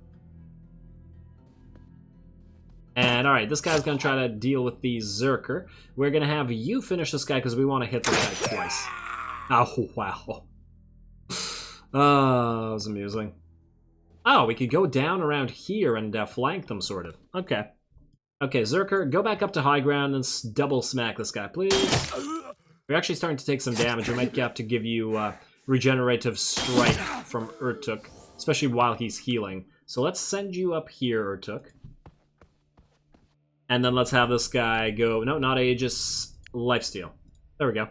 And alright, this guy's going to try to deal with the Berserker. We're going to have you finish this guy because we want to hit this guy twice. Oh, wow. Oh, that was amusing. Oh, we could go down around here and flank them, sort of. Okay. Okay, Berserker, go back up to high ground and double smack this guy, please. We're actually starting to take some damage. We might have to give you regenerative strike from Urtuk, especially while he's healing. So let's send you up here, Urtuk. And then let's have this guy go... No, not Aegis. Lifesteal. There we go.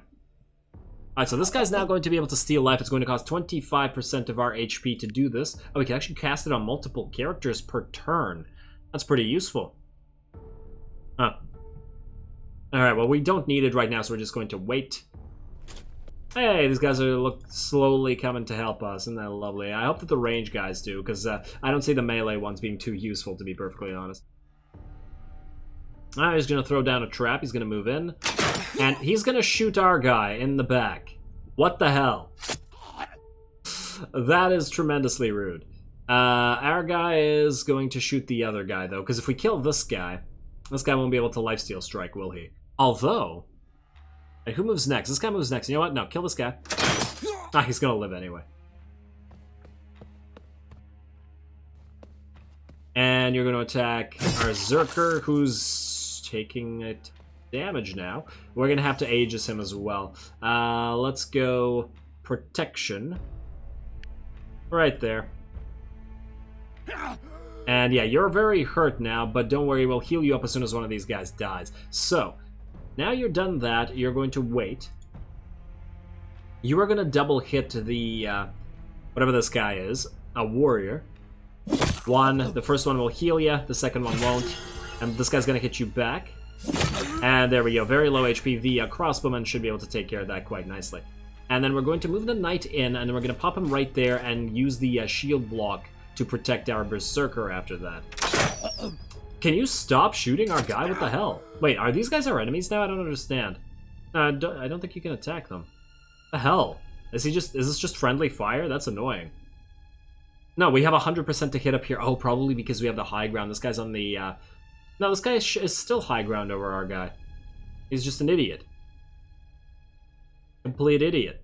Alright, so this guy's now going to be able to steal life. It's going to cost 25% of our HP to do this. Oh, we can actually cast it on multiple characters per turn. That's pretty useful. Huh. Alright, well, we don't need it right now, so we're just going to wait. Hey, these guys are slowly coming to help us. Isn't that lovely? I hope that the range guys do, because I don't see the melee ones being too useful, to be perfectly honest. Alright, he's going to throw down a trap. He's going to move in. And he's going to shoot our guy in the back. What the hell? That is tremendously rude. Our guy is going to shoot the other guy, though, because if we kill this guy won't be able to lifesteal strike, will he? Although... Hey, who moves next? This guy moves next. You know what? No, kill this guy. Ah, he's going to live anyway. And you're going to attack our Berserker, who's taking it damage now. We're going to have to Aegis him as well. Let's go protection. Right there. And yeah, you're very hurt now, but don't worry, we'll heal you up as soon as one of these guys dies. So, now you're done that, you're going to wait. You are going to double hit the, whatever this guy is, a warrior. The first one will heal you, the second one won't. And this guy's going to hit you back. And there we go, very low HP. The crossbowman should be able to take care of that quite nicely. And then we're going to move the knight in, and then we're going to pop him right there and use the shield block to protect our Berserker after that. Can you stop shooting our guy? What the hell? Wait, are these guys our enemies now? I don't understand. I don't think you can attack them. The hell? Is this just friendly fire? That's annoying. No, we have 100% to hit up here. Oh, probably because we have the high ground. This guy's on the... No, this guy is still high ground over our guy. He's just an idiot. Complete idiot.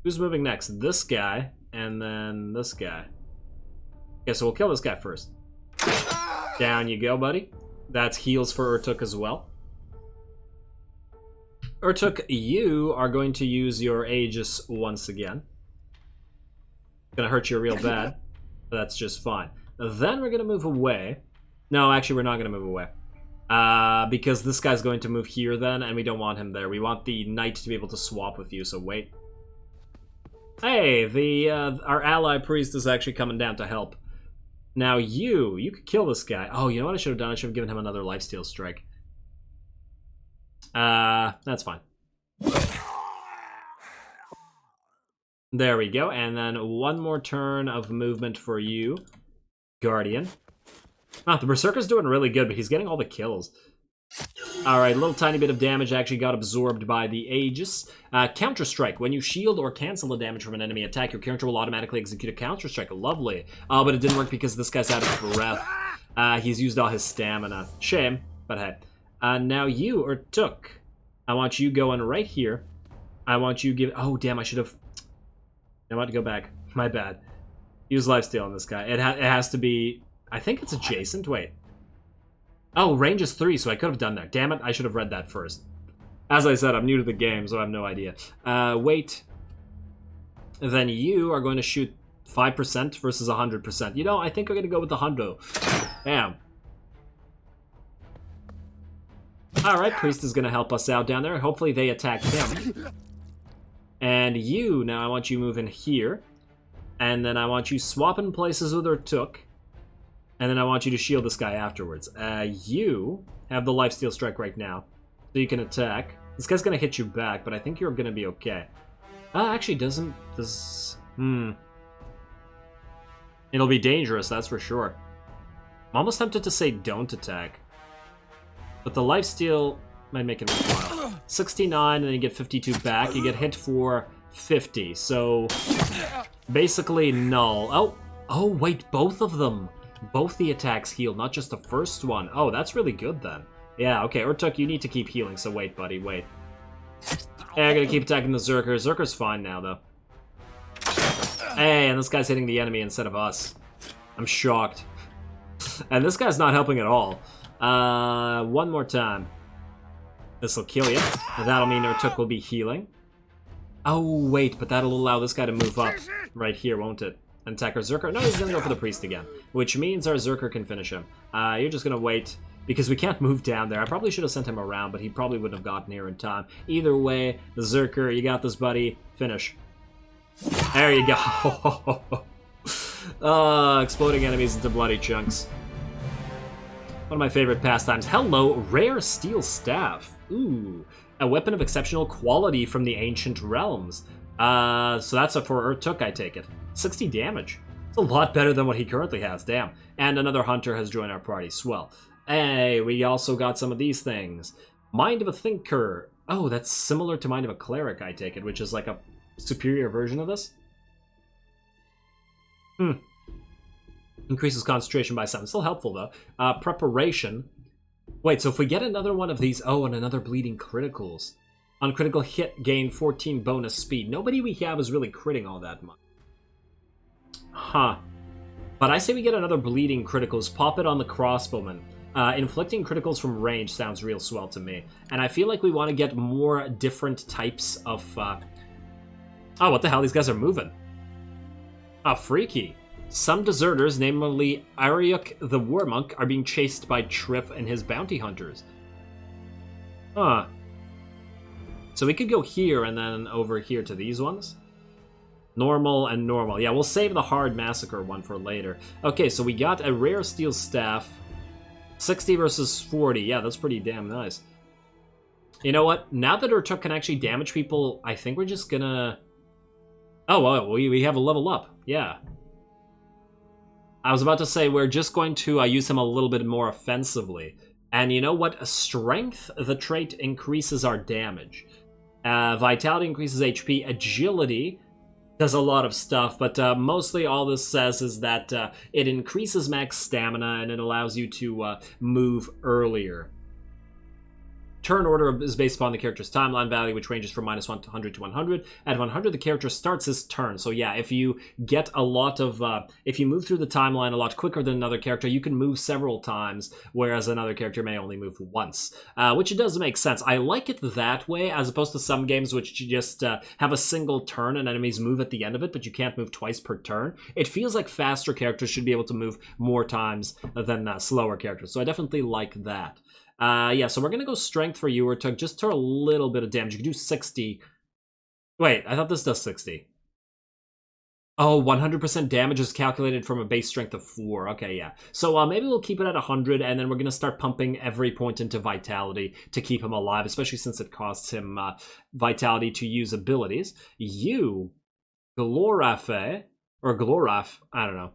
Who's moving next? This guy, and then this guy. Okay, so we'll kill this guy first. Down you go, buddy. That's heals for Urtuk as well. Urtuk, you are going to use your Aegis once again. Gonna hurt you real bad, but that's just fine. Then we're gonna move away. No, actually, we're not gonna move away. Because this guy's going to move here then, and we don't want him there. We want the knight to be able to swap with you, so wait. Hey, our ally priest is actually coming down to help. Now you could kill this guy. Oh, you know what I should have done? I should have given him another lifesteal strike. That's fine. There we go, and then one more turn of movement for you, Guardian. Ah, the Berserker's doing really good, but he's getting all the kills. Alright, a little tiny bit of damage actually got absorbed by the Aegis. Counter-strike. When you shield or cancel the damage from an enemy attack, your character will automatically execute a counter-strike. Lovely. But it didn't work because this guy's out of breath. He's used all his stamina. Shame, but hey. Now you, Urtuk. I want you going right here. I want you give... Oh, damn, I should have... I want to go back. My bad. Use lifesteal on this guy. It has to be... I think it's adjacent. Wait. Oh, range is 3, so I could have done that. Damn it, I should have read that first. As I said, I'm new to the game, so I have no idea. Wait. Then you are going to shoot 5% versus 100%. You know, I think I'm going to go with the hundo. Damn. Alright, Priest is going to help us out down there. Hopefully they attack him. And you, now I want you moving here. And then I want you swapping places with Urtuk. And then I want you to shield this guy afterwards. You have the lifesteal strike right now. So you can attack. This guy's going to hit you back, but I think you're going to be okay. Actually, doesn't... It'll be dangerous, that's for sure. I'm almost tempted to say don't attack. But the lifesteal might make it worthwhile. 69, and then you get 52 back. You get hit for 50, so... basically null. Oh, wait, both of them. Both the attacks heal, not just the first one. Oh, that's really good then. Yeah, okay, Urtuk, you need to keep healing, so wait, buddy, wait. Hey, I'm gonna keep attacking the Berserker. Berserker's fine now, though. Hey, and this guy's hitting the enemy instead of us. I'm shocked. And this guy's not helping at all. One more time. This'll kill you. That'll mean Urtuk will be healing. Oh, wait, but that'll allow this guy to move up right here, won't it? And attack our Berserker. No, he's gonna go for the Priest again, which means our Berserker can finish him. You're just gonna wait, because we can't move down there. I probably should have sent him around, but he probably wouldn't have gotten here in time. Either way, the Berserker, you got this, buddy. Finish. There you go. Exploding enemies into bloody chunks. One of my favorite pastimes. Hello, rare steel staff. Ooh, a weapon of exceptional quality from the ancient realms. So that's for Urtuk, I take it. 60 damage. It's a lot better than what he currently has, damn. And another hunter has joined our party, swell. Hey, we also got some of these things. Mind of a Thinker. Oh, that's similar to Mind of a Cleric, I take it, which is like a superior version of this. Increases concentration by 7. Still helpful, though. Preparation. Wait, so if we get another one of these... Oh, and another bleeding criticals. On critical hit, gain 14 bonus speed. Nobody we have is really critting all that much. Huh. But I say we get another bleeding criticals. Pop it on the crossbowman. Inflicting criticals from range sounds real swell to me. And I feel like we want to get more different types of... Oh, what the hell? These guys are moving. Freaky. Some deserters, namely Urtuk the WARMONK, are being chased by Triff and his bounty hunters. Huh. So we could go here and then over here to these ones. Normal and normal. Yeah, we'll save the hard massacre one for later. Okay, so we got a rare steel staff. 60 versus 40. Yeah, that's pretty damn nice. You know what? Now that Urtuk can actually damage people, I think we're just gonna... Oh, well, we have a level up. Yeah. I was about to say we're just going to use him a little bit more offensively. And you know what? Strength, the trait, increases our damage. Vitality increases HP. Agility does a lot of stuff, but mostly all this says is that it increases max stamina and it allows you to move earlier. Turn order is based upon the character's timeline value, which ranges from -100 to 100. At 100, the character starts his turn. So yeah, if you get a lot of... if you move through the timeline a lot quicker than another character, you can move several times, whereas another character may only move once. Which it does make sense. I like it that way, as opposed to some games which just have a single turn and enemies move at the end of it, but you can't move twice per turn. It feels like faster characters should be able to move more times than slower characters. So I definitely like that. Yeah, so we're going to go strength for you, Urtuk, just to a little bit of damage. You can do 60. Wait, I thought this does 60. Oh, 100% damage is calculated from a base strength of 4. Okay, yeah. So maybe we'll keep it at 100, and then we're going to start pumping every point into Vitality to keep him alive, especially since it costs him Vitality to use abilities. You, Glorafe, or Gloraf, I don't know.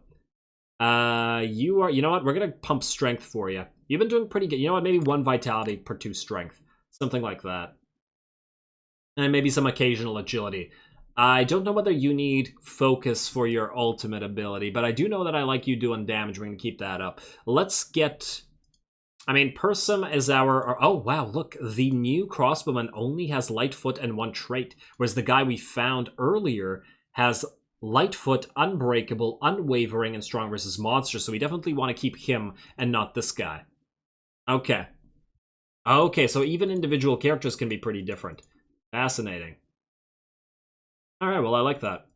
You are, you know what, we're going to pump strength for you. You've been doing pretty good. You know what, maybe 1 vitality per 2 strength. Something like that. And maybe some occasional agility. I don't know whether you need focus for your ultimate ability, but I do know that I like you doing damage. We're going to keep that up. Let's get... I mean, Persum is our... Oh, wow, look. The new crossbowman only has Lightfoot and 1 trait, whereas the guy we found earlier has... Lightfoot, Unbreakable, Unwavering, and Strong versus Monster, so we definitely want to keep him and not this guy. Okay. Okay, so even individual characters can be pretty different. Fascinating. Alright, well, I like that.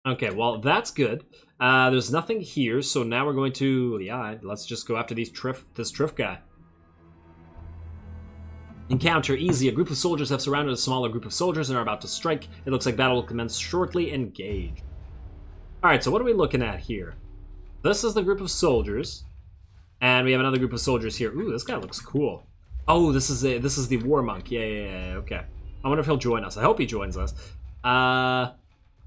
Okay, well, that's good. There's nothing here, so now we're going to... Yeah, let's just go after this Triff guy. Encounter easy. A group of soldiers have surrounded a smaller group of soldiers and are about to strike. It looks like battle will commence shortly. Engage. Alright, so what are we looking at here? This is the group of soldiers. And we have another group of soldiers here. Ooh, this guy looks cool. Oh, this is the WARMONK. Yeah, okay. I wonder if he'll join us. I hope he joins us.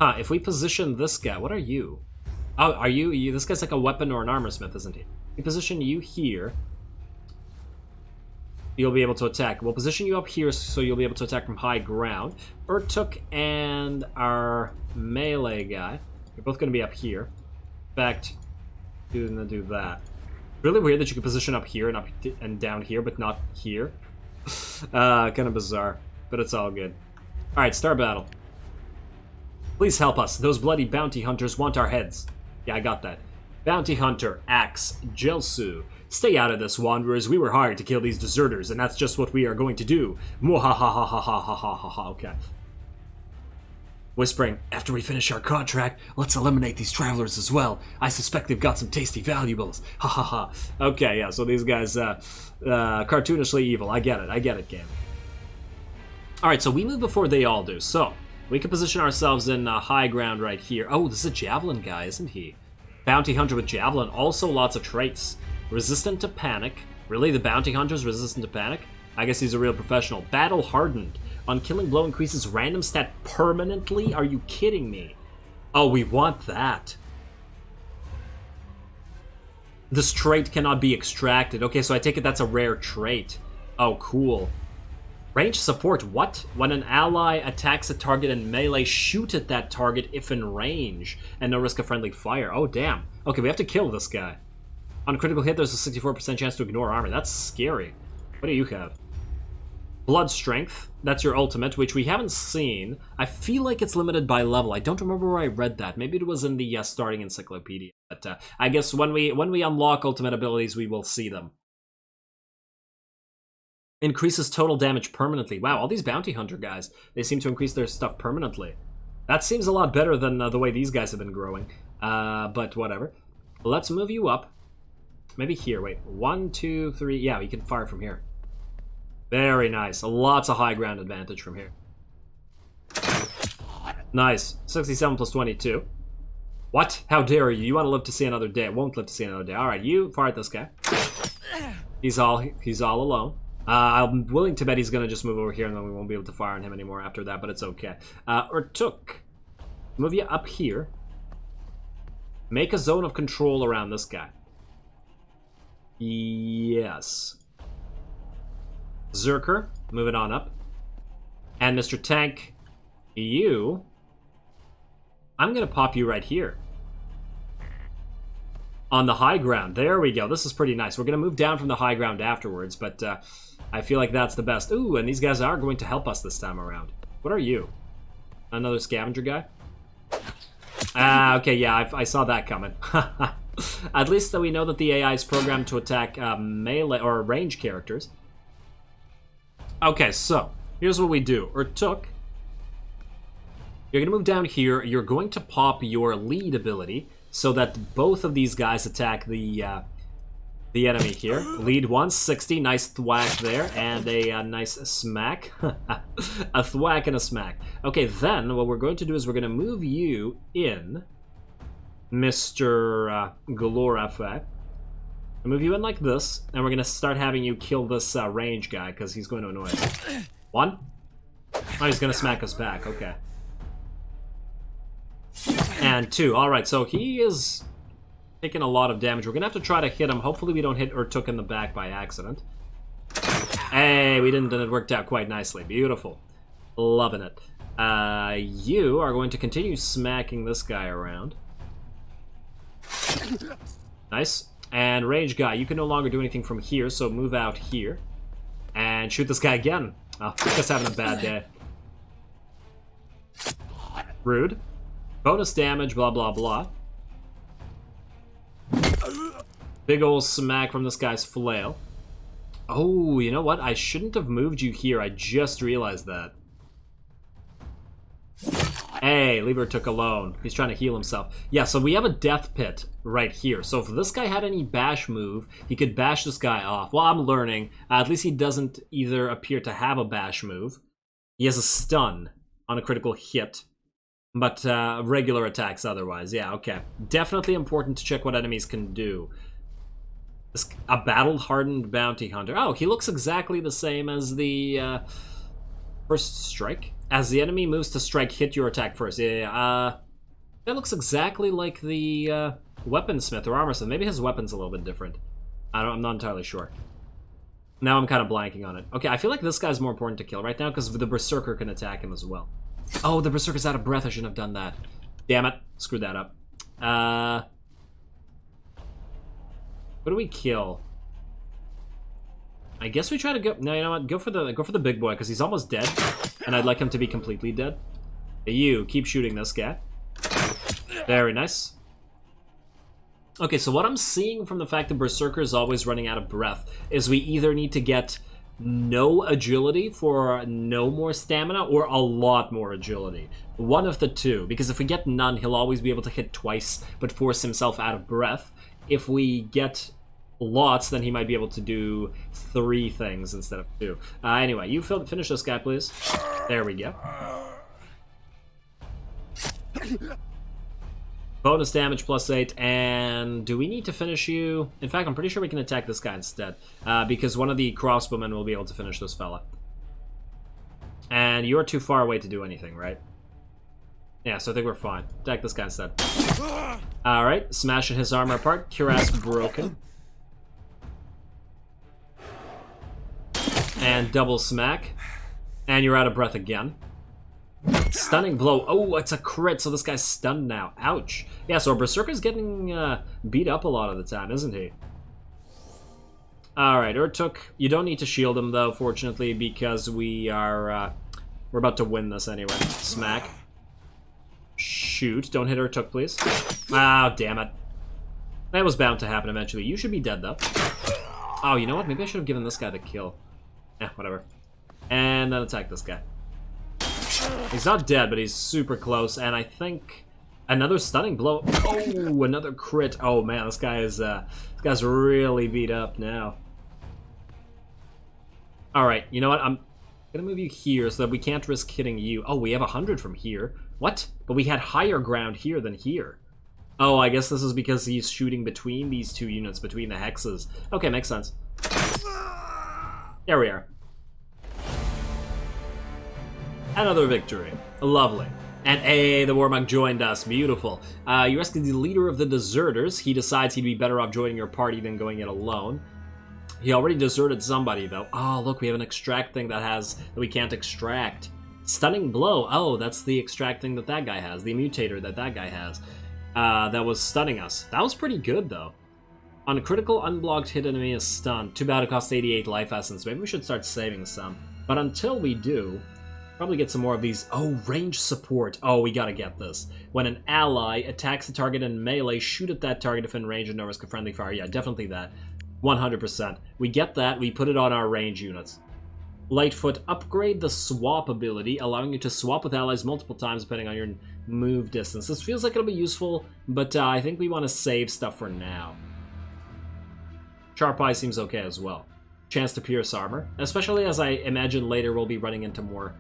If we position this guy, what are you? Oh, are you? This guy's like a weapon or an armor smith, isn't he? We position you here. You'll be able to attack. We'll position you up here so you'll be able to attack from high ground. Urtuk and our melee guy, you're both going to be up here. In fact, you're going to do that. Really weird that you could position up here and up and down here, but not here. Kind of bizarre, but it's all good. All right, start battle. Please help us. Those bloody bounty hunters want our heads. Yeah, I got that. Bounty hunter, axe, Jelsu. Stay out of this, wanderers. We were hired to kill these deserters, and that's just what we are going to do. Mwahahahahahahaha. Okay. Whispering, after we finish our contract, let's eliminate these travelers as well. I suspect they've got some tasty valuables. Ha ha ha. Okay, yeah, so these guys, cartoonishly evil. I get it, game. Alright, so we move before they all do. So, we can position ourselves in high ground right here. Oh, this is a javelin guy, isn't he? Bounty hunter with javelin. Also lots of traits. Resistant to panic. Really, the bounty hunter's resistant to panic? I guess he's a real professional. Battle hardened. On killing blow increases random stat permanently? Are you kidding me? Oh, we want that. This trait cannot be extracted. Okay, so I take it that's a rare trait. Oh, cool. Range support, what? When an ally attacks a target in melee, shoot at that target if in range, and no risk of friendly fire. Oh, damn. Okay, we have to kill this guy. On critical hit, there's a 64% chance to ignore armor. That's scary. What do you have? Blood Strength. That's your ultimate, which we haven't seen. I feel like it's limited by level. I don't remember where I read that. Maybe it was in the starting encyclopedia. But I guess when we unlock ultimate abilities, we will see them. Increases total damage permanently. Wow, all these bounty hunter guys, they seem to increase their stuff permanently. That seems a lot better than the way these guys have been growing. But whatever. Let's move you up. Maybe here, wait. 1, 2, 3. Yeah, we can fire from here. Very nice. Lots of high ground advantage from here. Nice. 67 plus 22. What? How dare you? You want to live to see another day. Won't live to see another day. Alright, you fire at this guy. He's all alone. I'm willing to bet he's going to just move over here and then we won't be able to fire on him anymore after that, but it's okay. Urtuk. Move you up here. Make a zone of control around this guy. Yes. Berserker, move it on up. And Mr. Tank, you... I'm going to pop you right here. On the high ground. There we go. This is pretty nice. We're going to move down from the high ground afterwards, but I feel like that's the best. Ooh, and these guys are going to help us this time around. What are you? Another scavenger guy? Okay, yeah, I saw that coming. At least we know that the AI is programmed to attack melee or range characters. Okay, so here's what we do. Urtuk, you're going to move down here. You're going to pop your lead ability so that both of these guys attack the enemy here. Lead 160, nice thwack there, and a nice smack. A thwack and a smack. Okay, then what we're going to do is we're going to move you in, Mr. Glorified. Move you in like this, and we're going to start having you kill this range guy, because he's going to annoy us. 1. Oh, he's going to smack us back, okay. And 2. Alright, so he is taking a lot of damage. We're going to have to try to hit him. Hopefully we don't hit Urtuk in the back by accident. Hey, we didn't, and it worked out quite nicely. Beautiful. Loving it. You are going to continue smacking this guy around. Nice. And range guy, you can no longer do anything from here, so move out here. And shoot this guy again. Oh, this guy's having a bad day. Rude. Bonus damage, blah, blah, blah. Big ol' smack from this guy's flail. Oh, you know what? I shouldn't have moved you here. I just realized that. Hey, leave Urtuk alone. He's trying to heal himself. Yeah, so we have a death pit right here. So if this guy had any bash move, he could bash this guy off. Well, I'm learning. At least he doesn't either appear to have a bash move. He has a stun on a critical hit. But regular attacks otherwise. Yeah, okay. Definitely important to check what enemies can do. A battle-hardened bounty hunter. Oh, he looks exactly the same as the first strike. As the enemy moves to strike, hit your attack first. Yeah, that looks exactly like the weaponsmith or armorsmith. Maybe his weapon's a little bit different. I'm not entirely sure. Now I'm kind of blanking on it. Okay, I feel like this guy's more important to kill right now because the Berserker can attack him as well. Oh, the Berserker's out of breath. I shouldn't have done that. Damn it. Screwed that up. What do we kill? I guess we try to go... No, you know what? Go for the big boy, because he's almost dead. And I'd like him to be completely dead. Hey, you, keep shooting this guy. Very nice. Okay, so what I'm seeing from the fact that Berserker is always running out of breath is we either need to get no agility for no more stamina or a lot more agility. One of the two, because if we get none, he'll always be able to hit twice but force himself out of breath. If we get lots, then he might be able to do 3 things instead of 2. Anyway, you finish this guy, please. There we go. Bonus damage +8, and do we need to finish you? In fact, I'm pretty sure we can attack this guy instead, because one of the crossbowmen will be able to finish this fella. And you're too far away to do anything, right? Yeah, so I think we're fine. Attack this guy instead. Alright, smashing his armor apart. Cuirass broken. And double smack. And you're out of breath again. Stunning blow. Oh, it's a crit, so this guy's stunned now. Ouch. Yeah, so Berserker's getting beat up a lot of the time, isn't he? Alright, Urtuk. You don't need to shield him, though, fortunately, because we're about to win this anyway. Smack. Shoot. Don't hit Urtuk, please. Ah, damn it. That was bound to happen eventually. You should be dead, though. Oh, you know what? Maybe I should have given this guy the kill. Eh, whatever. And then attack this guy. He's not dead, but he's super close, and I think another stunning blow. Oh, another crit. Oh man, this guy's really beat up now. All right, you know what? I'm gonna move you here so that we can't risk hitting you. Oh, we have 100 from here. What? But we had higher ground here than here. Oh, I guess this is because he's shooting between these 2 units, between the hexes. Okay, makes sense. There we are. Another victory. Lovely. And hey, the WARMONK joined us. Beautiful. You rescued the leader of the deserters. He decides he'd be better off joining your party than going it alone. He already deserted somebody, though. Oh, look, we have an extract thing that we can't extract. Stunning blow. Oh, that's the extract thing that guy has. The mutator that guy has. That was stunning us. That was pretty good, though. On a critical, unblocked hit, enemy is stunned. Too bad it costs 88 life essence. Maybe we should start saving some. But until we do... probably get some more of these. Oh, range support. Oh, we gotta get this. When an ally attacks the target in melee, shoot at that target if in range and no risk of friendly fire. Yeah, definitely that. 100%. We get that, we put it on our range units. Lightfoot, upgrade the swap ability, allowing you to swap with allies multiple times depending on your move distance. This feels like it'll be useful, but I think we want to save stuff for now. Sharp Eye seems okay as well. Chance to pierce armor, especially as I imagine later we'll be running into more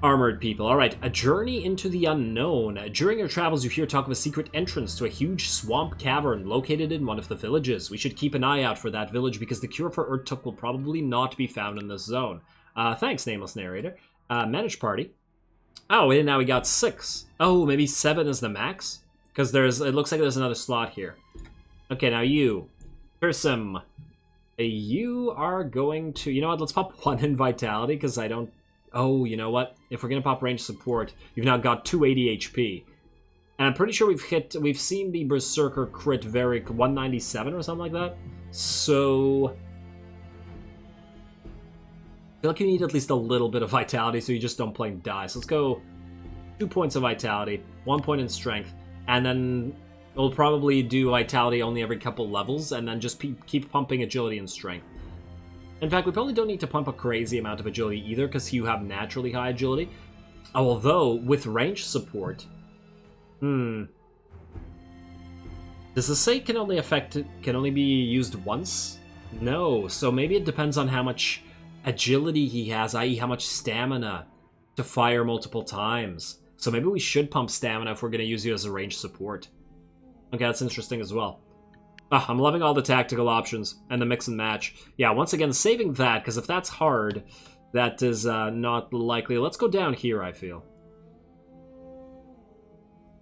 armored people. Alright, a journey into the unknown. During your travels, you hear talk of a secret entrance to a huge swamp cavern located in one of the villages. We should keep an eye out for that village because the cure for Urtuk will probably not be found in this zone. Thanks, nameless narrator. Manage party. Oh, and now we got 6. Oh, maybe 7 is the max? Because it looks like there's another slot here. Okay, now you. Fearsome. You are going to... You know what? Let's pop 1 in Vitality, because I don't... Oh, you know what? If we're going to pop range support, you've now got 280 HP. And I'm pretty sure we've seen the Berserker crit 197 or something like that. So... I feel like you need at least a little bit of Vitality so you just don't plain die. So let's go 2 points of Vitality, 1 point in Strength, and then We'll probably do vitality only every couple levels, and then just keep pumping agility and strength. In fact, we probably don't need to pump a crazy amount of agility either, because you have naturally high agility. Although, with range support... Does the say can only be used once? No, so maybe it depends on how much agility he has, i.e. how much stamina to fire multiple times. So maybe we should pump stamina if we're going to use you as a range support. Okay, that's interesting as well. I'm loving all the tactical options and the mix and match. Yeah, once again, saving that, because if that's hard, that is not likely. Let's go down here, I feel.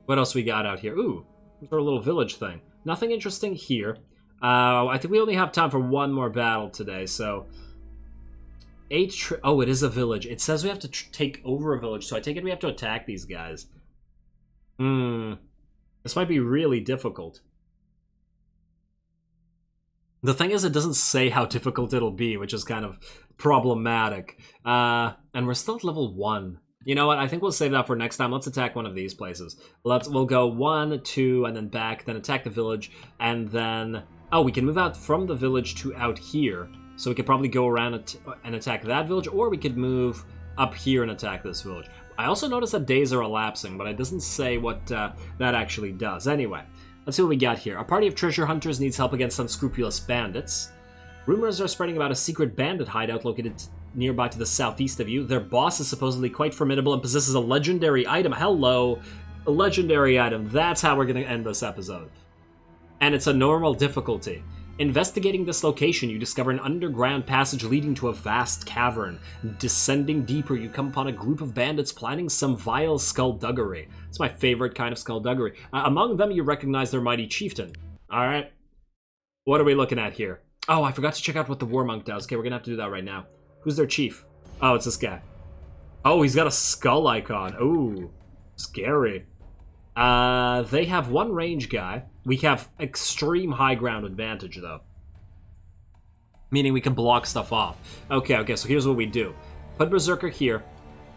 What else we got out here? Ooh, our little village thing. Nothing interesting here. I think we only have time for one more battle today, so... Oh, it is a village. It says we have to take over a village, so I take it we have to attack these guys. This might be really difficult. The thing is, it doesn't say how difficult it'll be, which is kind of problematic. And we're still at level 1. You know what? I think we'll save that for next time. Let's attack one of these places. We'll go 1, 2, and then back, then attack the village, and then... Oh, we can move out from the village to out here. So we could probably go around and attack that village, or we could move up here and attack this village. I also noticed that days are elapsing, but it doesn't say what that actually does. Anyway, let's see what we got here. A party of treasure hunters needs help against unscrupulous bandits. Rumors are spreading about a secret bandit hideout located nearby to the southeast of you. Their boss is supposedly quite formidable and possesses a legendary item. Hello, a legendary item. That's how we're going to end this episode. And it's a normal difficulty. Investigating this location, you discover an underground passage leading to a vast cavern. Descending deeper, you come upon a group of bandits planning some vile skullduggery. It's my favorite kind of skullduggery. Among them, you recognize their mighty chieftain. Alright. What are we looking at here? Oh, I forgot to check out what the WARMONK does. Okay, we're gonna have to do that right now. Who's their chief? Oh, it's this guy. Oh, he's got a skull icon. Ooh, scary. They have one range guy. We have extreme high ground advantage, though. Meaning we can block stuff off. Okay, so here's what we do. Put Berserker here.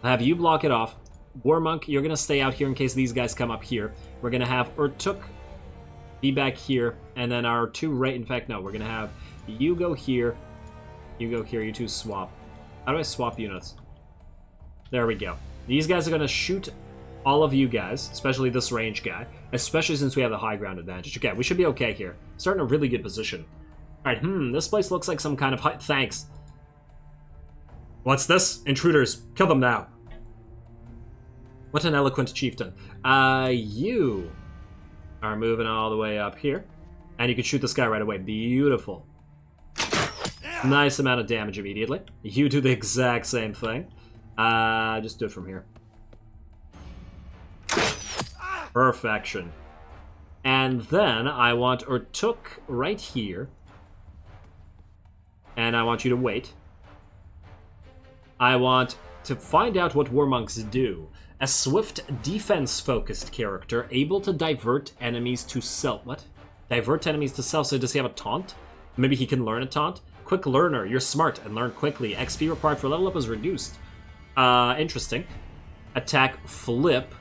I'll have you block it off. WARMONK, you're going to stay out here in case these guys come up here. We're going to have Urtuk be back here. And then our two in fact, no, we're going to have you go here. You go here. You two swap. How do I swap units? There we go. These guys are going to shoot all of you guys, especially this range guy, especially since we have the high ground advantage. Okay, we should be okay here. Starting a really good position. Alright, this place looks like some kind of thanks. What's this? Intruders. Kill them now. What an eloquent chieftain. You are moving all the way up here. And you can shoot this guy right away. Beautiful. Nice amount of damage immediately. You do the exact same thing. Just do it from here. Perfection. And then I want Urtuk right here. And I want you to wait. I want to find out what WARMONKs do. A swift, defense-focused character, able to divert enemies to self. What? Divert enemies to self, so does he have a taunt? Maybe he can learn a taunt? Quick learner, you're smart and learn quickly. XP required for level up is reduced. Interesting. Attack flip.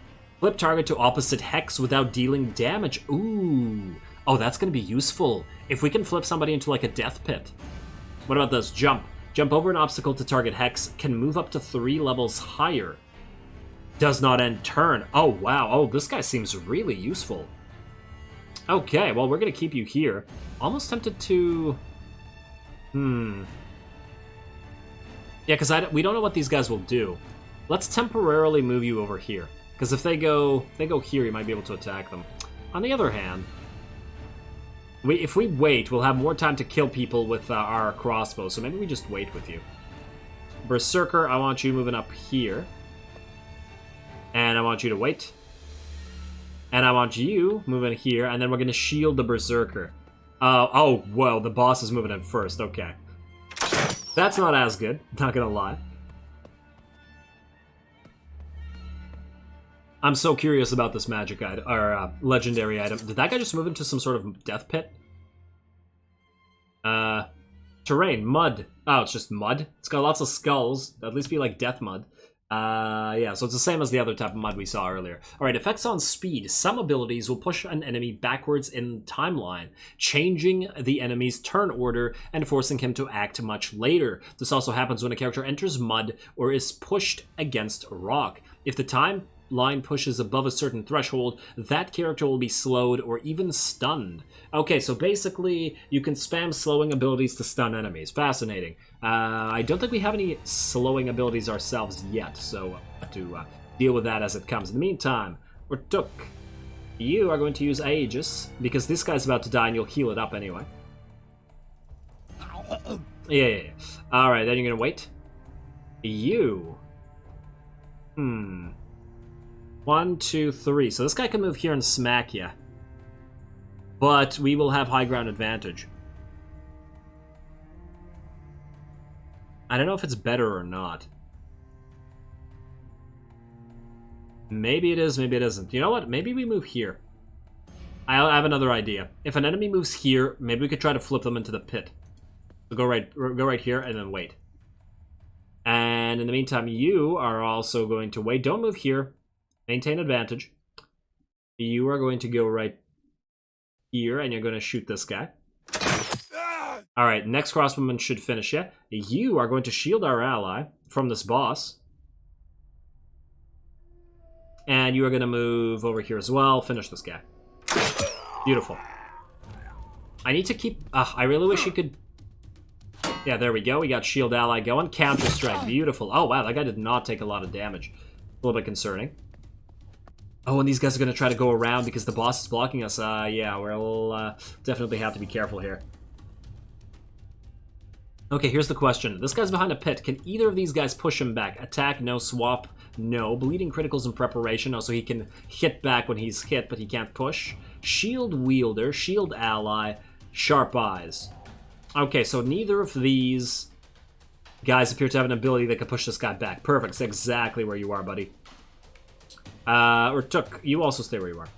Flip target to opposite hex without dealing damage. Ooh. Oh, that's going to be useful. If we can flip somebody into like a death pit. What about this? Jump. Jump over an obstacle to target hex. Can move up to 3 levels higher. Does not end turn. Oh, wow. Oh, this guy seems really useful. Okay, well, we're going to keep you here. Almost tempted to... Yeah, because we don't know what these guys will do. Let's temporarily move you over here. Because if they go here, you might be able to attack them. On the other hand, if we wait, we'll have more time to kill people with our crossbow. So maybe we just wait with you. Berserker, I want you moving up here. And I want you to wait. And I want you moving here. And then we're going to shield the Berserker. Oh, whoa, the boss is moving in first. Okay. That's not as good, not going to lie. I'm so curious about this magic item, or legendary item. Did that guy just move into some sort of death pit? Terrain, mud. Oh, it's just mud? It's got lots of skulls. At least be like death mud. Yeah, so it's the same as the other type of mud we saw earlier. Alright, effects on speed. Some abilities will push an enemy backwards in timeline, changing the enemy's turn order and forcing him to act much later. This also happens when a character enters mud or is pushed against rock. If the timeline pushes above a certain threshold, that character will be slowed or even stunned. Okay, so basically, you can spam slowing abilities to stun enemies. Fascinating. I don't think we have any slowing abilities ourselves yet, so to deal with that as it comes. In the meantime, Urtuk, you are going to use Aegis, because this guy's about to die and you'll heal it up anyway. Yeah. Alright, then you're going to wait. You. 1, 2, 3. So this guy can move here and smack you. But we will have high ground advantage. I don't know if it's better or not. Maybe it is, maybe it isn't. You know what? Maybe we move here. I have another idea. If an enemy moves here, maybe we could try to flip them into the pit. So go right here and then wait. And in the meantime, you are also going to wait. Don't move here. Maintain advantage. You are going to go right here and you're going to shoot this guy. Alright, next crossbowman should finish you. You are going to shield our ally from this boss. And you are going to move over here as well. Finish this guy. Beautiful. I need to keep... I really wish you could... Yeah, there we go. We got shield ally going. Counter strike. Beautiful. Oh, wow. That guy did not take a lot of damage. A little bit concerning. Oh, and these guys are going to try to go around because the boss is blocking us. Yeah, we'll definitely have to be careful here. Okay, here's the question. This guy's behind a pit. Can either of these guys push him back? Attack, no. Swap, no. Bleeding criticals in preparation. Oh, so he can hit back when he's hit, but he can't push. Shield wielder, shield ally, sharp eyes. Okay, so neither of these guys appear to have an ability that can push this guy back. Perfect. That's exactly where you are, buddy. Urtuk, you also stay where you are.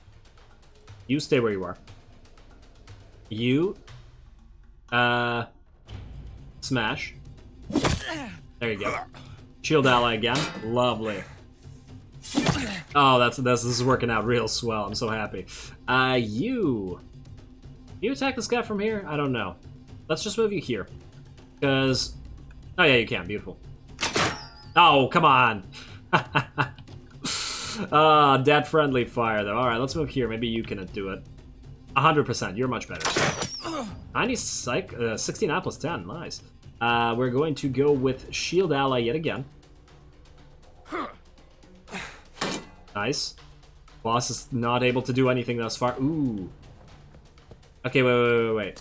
You stay where you are. You, smash. There you go. Shield ally again. Lovely. Oh, this is working out real swell. I'm so happy. You attack this guy from here? I don't know. Let's just move you here. Because... Oh, yeah, you can. Beautiful. Oh, come on. Dead-friendly fire, though. Alright, let's move here. Maybe you can do it. 100%. You're much better. 69 plus 10. Nice. We're going to go with shield ally yet again. Nice. Boss is not able to do anything thus far. Ooh. Okay, wait.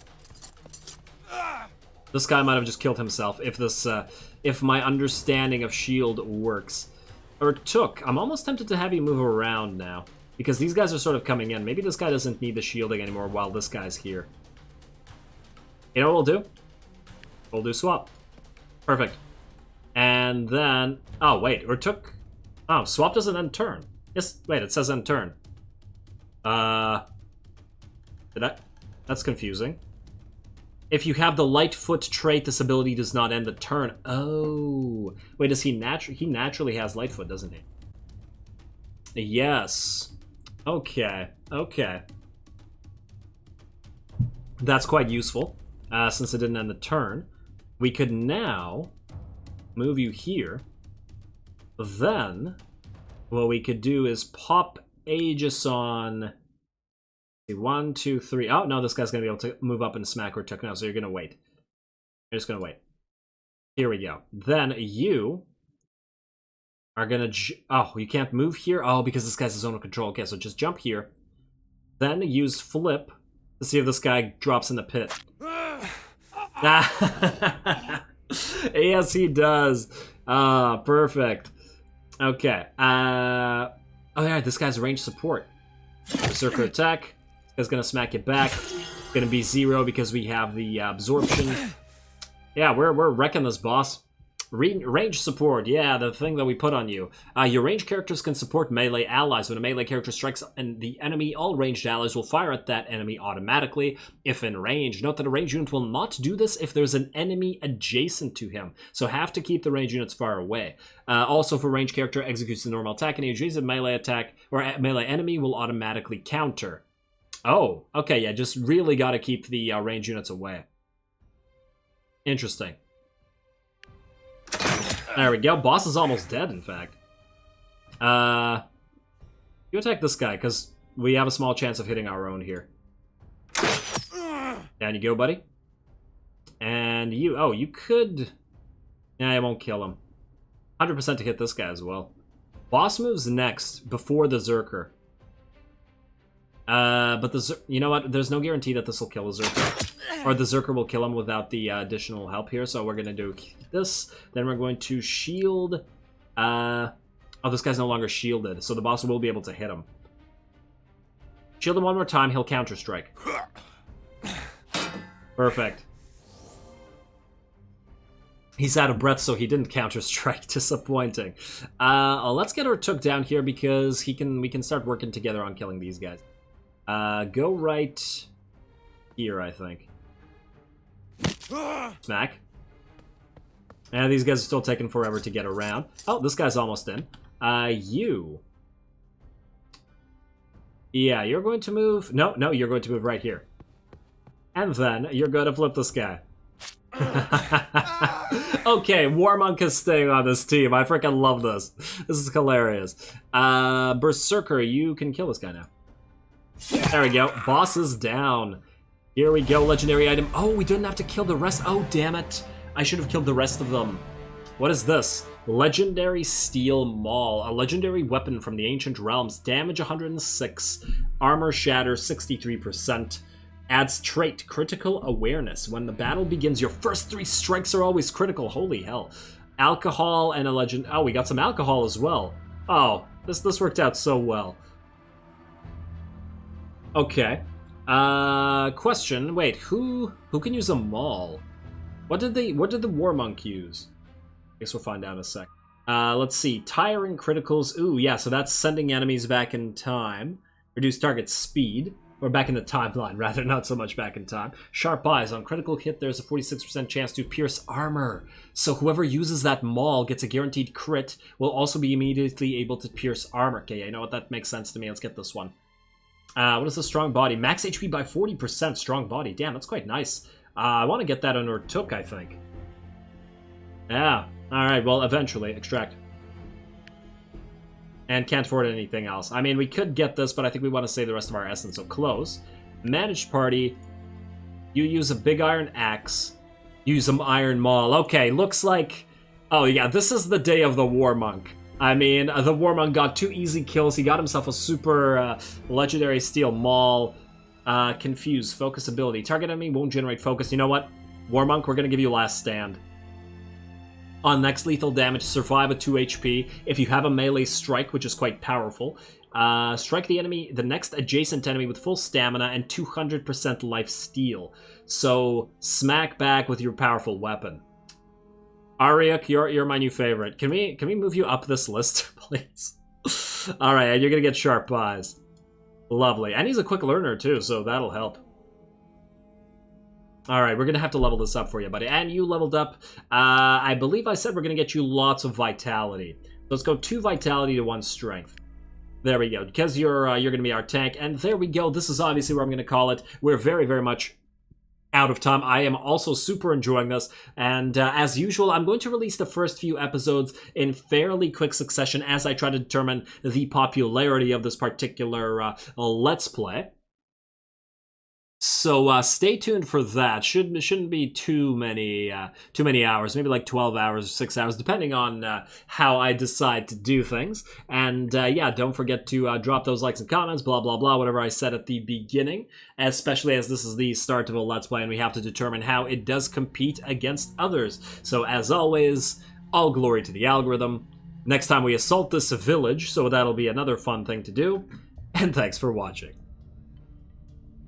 This guy might have just killed himself if my understanding of shield works. Urtuk, I'm almost tempted to have you move around now. Because these guys are sort of coming in. Maybe this guy doesn't need the shielding anymore while this guy's here. You know what we'll do? We'll do swap. Perfect. And then... Oh, wait. Urtuk... Oh, swap doesn't end turn. Yes, wait, it says end turn. That's confusing. If you have the Lightfoot trait, this ability does not end the turn. Oh. Wait, does he naturally has Lightfoot, doesn't he? Yes. Okay. That's quite useful, since it didn't end the turn. We could now move you here. Then, what we could do is pop Aegis on... 1, 2, 3. Oh, no, this guy's going to be able to move up and smack Urtuk now, so you're going to wait. You're just going to wait. Here we go. Then you are going to... Oh, you can't move here? Oh, because this guy's zone of control. Okay, so just jump here. Then use flip to see if this guy drops in the pit. Yes, he does. Perfect. Okay. Oh, yeah, this guy's range support. Berserker attack. Is gonna smack it back. Gonna be 0 because we have the absorption. Yeah, we're wrecking this boss. Range support, yeah, the thing that we put on you. Your ranged characters can support melee allies. When a melee character strikes the enemy, all ranged allies will fire at that enemy automatically if in range. Note that a ranged unit will not do this if there's an enemy adjacent to him, so have to keep the ranged units far away. Also, for ranged character executes the normal attack, any adjacent melee attack or melee enemy will automatically counter. Oh, okay, yeah, just really got to keep the ranged units away. Interesting. There we go. Boss is almost dead, in fact. You attack this guy, because we have a small chance of hitting our own here. Down you go, buddy. And you... Oh, you could... Nah, I won't kill him. 100% to hit this guy as well. Boss moves next, before the Berserker. But the... You know what? There's no guarantee that this will kill the Berserker. Or the Berserker will kill him without the additional help here, so we're going to do this. Then we're going to shield... Oh, this guy's no longer shielded, so the boss will be able to hit him. Shield him one more time, he'll counter-strike. Perfect. He's out of breath, so he didn't counter-strike. Disappointing. Let's get Urtuk down here, because we can start working together on killing these guys. Go right here, I think. Smack. And these guys are still taking forever to get around. Oh, this guy's almost in. You. Yeah, you're going to move... No, you're going to move right here. And then you're going to flip this guy. Okay, WARMONK is staying on this team. I freaking love this. This is hilarious. Berserker, you can kill this guy now. There we go. Boss is down. Here we go, legendary item. Oh, we didn't have to kill the rest. Oh, damn it. I should have killed the rest of them. What is this? Legendary Steel Maul. A legendary weapon from the Ancient Realms. Damage 106. Armor shatter 63%. Adds trait, critical awareness. When the battle begins, your first 3 strikes are always critical. Holy hell. Alcohol and a legend... Oh, we got some alcohol as well. Oh, this worked out so well. Okay. Question. Wait, who can use a maul? What did the WARMONK use? I guess we'll find out in a sec. Let's see. Tiring criticals. Ooh, yeah, so that's sending enemies back in time. Reduce target speed. Or back in the timeline, rather, not so much back in time. Sharp eyes. On critical hit, there's a 46% chance to pierce armor. So whoever uses that maul gets a guaranteed crit, will also be immediately able to pierce armor. Okay, you know what? That makes sense to me. Let's get this one. What is the strong body? Max HP by 40%. Strong body. Damn, that's quite nice. I want to get that on Urtuk, I think. Yeah. Alright, well, eventually. Extract. And can't afford anything else. I mean, we could get this, but I think we want to save the rest of our essence, so close. Managed party. You use a big iron axe. Use some iron maul. Okay, looks like... Oh, yeah, this is the day of the WARMONK. I mean, the WARMONK got 2 easy kills. He got himself a super legendary steel maul. Confuse. Focus ability. Target enemy won't generate focus. You know what? WARMONK, we're going to give you last stand. On next lethal damage, survive at 2 HP. If you have a melee strike, which is quite powerful, strike the enemy, the next adjacent enemy with full stamina and 200% life steal. So smack back with your powerful weapon. Ariuk, you're my new favorite. Can we move you up this list, please? All right, and you're gonna get sharp eyes. Lovely, and he's a quick learner too, so that'll help. All right, we're going to have to level this up for you, buddy. And you leveled up. I believe I said we're going to get you lots of vitality. Let's go 2 vitality to 1 strength. There we go, because you're going to be our tank. And there we go. This is obviously where I'm going to call it. We're very, very much out of time. I am also super enjoying this. And as usual, I'm going to release the first few episodes in fairly quick succession as I try to determine the popularity of this particular Let's Play. So stay tuned for that. Shouldn't be too many hours, maybe like 12 hours or 6 hours, depending on how I decide to do things. And yeah, don't forget to drop those likes and comments, blah blah blah, whatever I said at the beginning. Especially as this is the start of a Let's Play, and we have to determine how it does compete against others. So as always, all glory to the algorithm. Next time we assault this village, so that'll be another fun thing to do. And thanks for watching.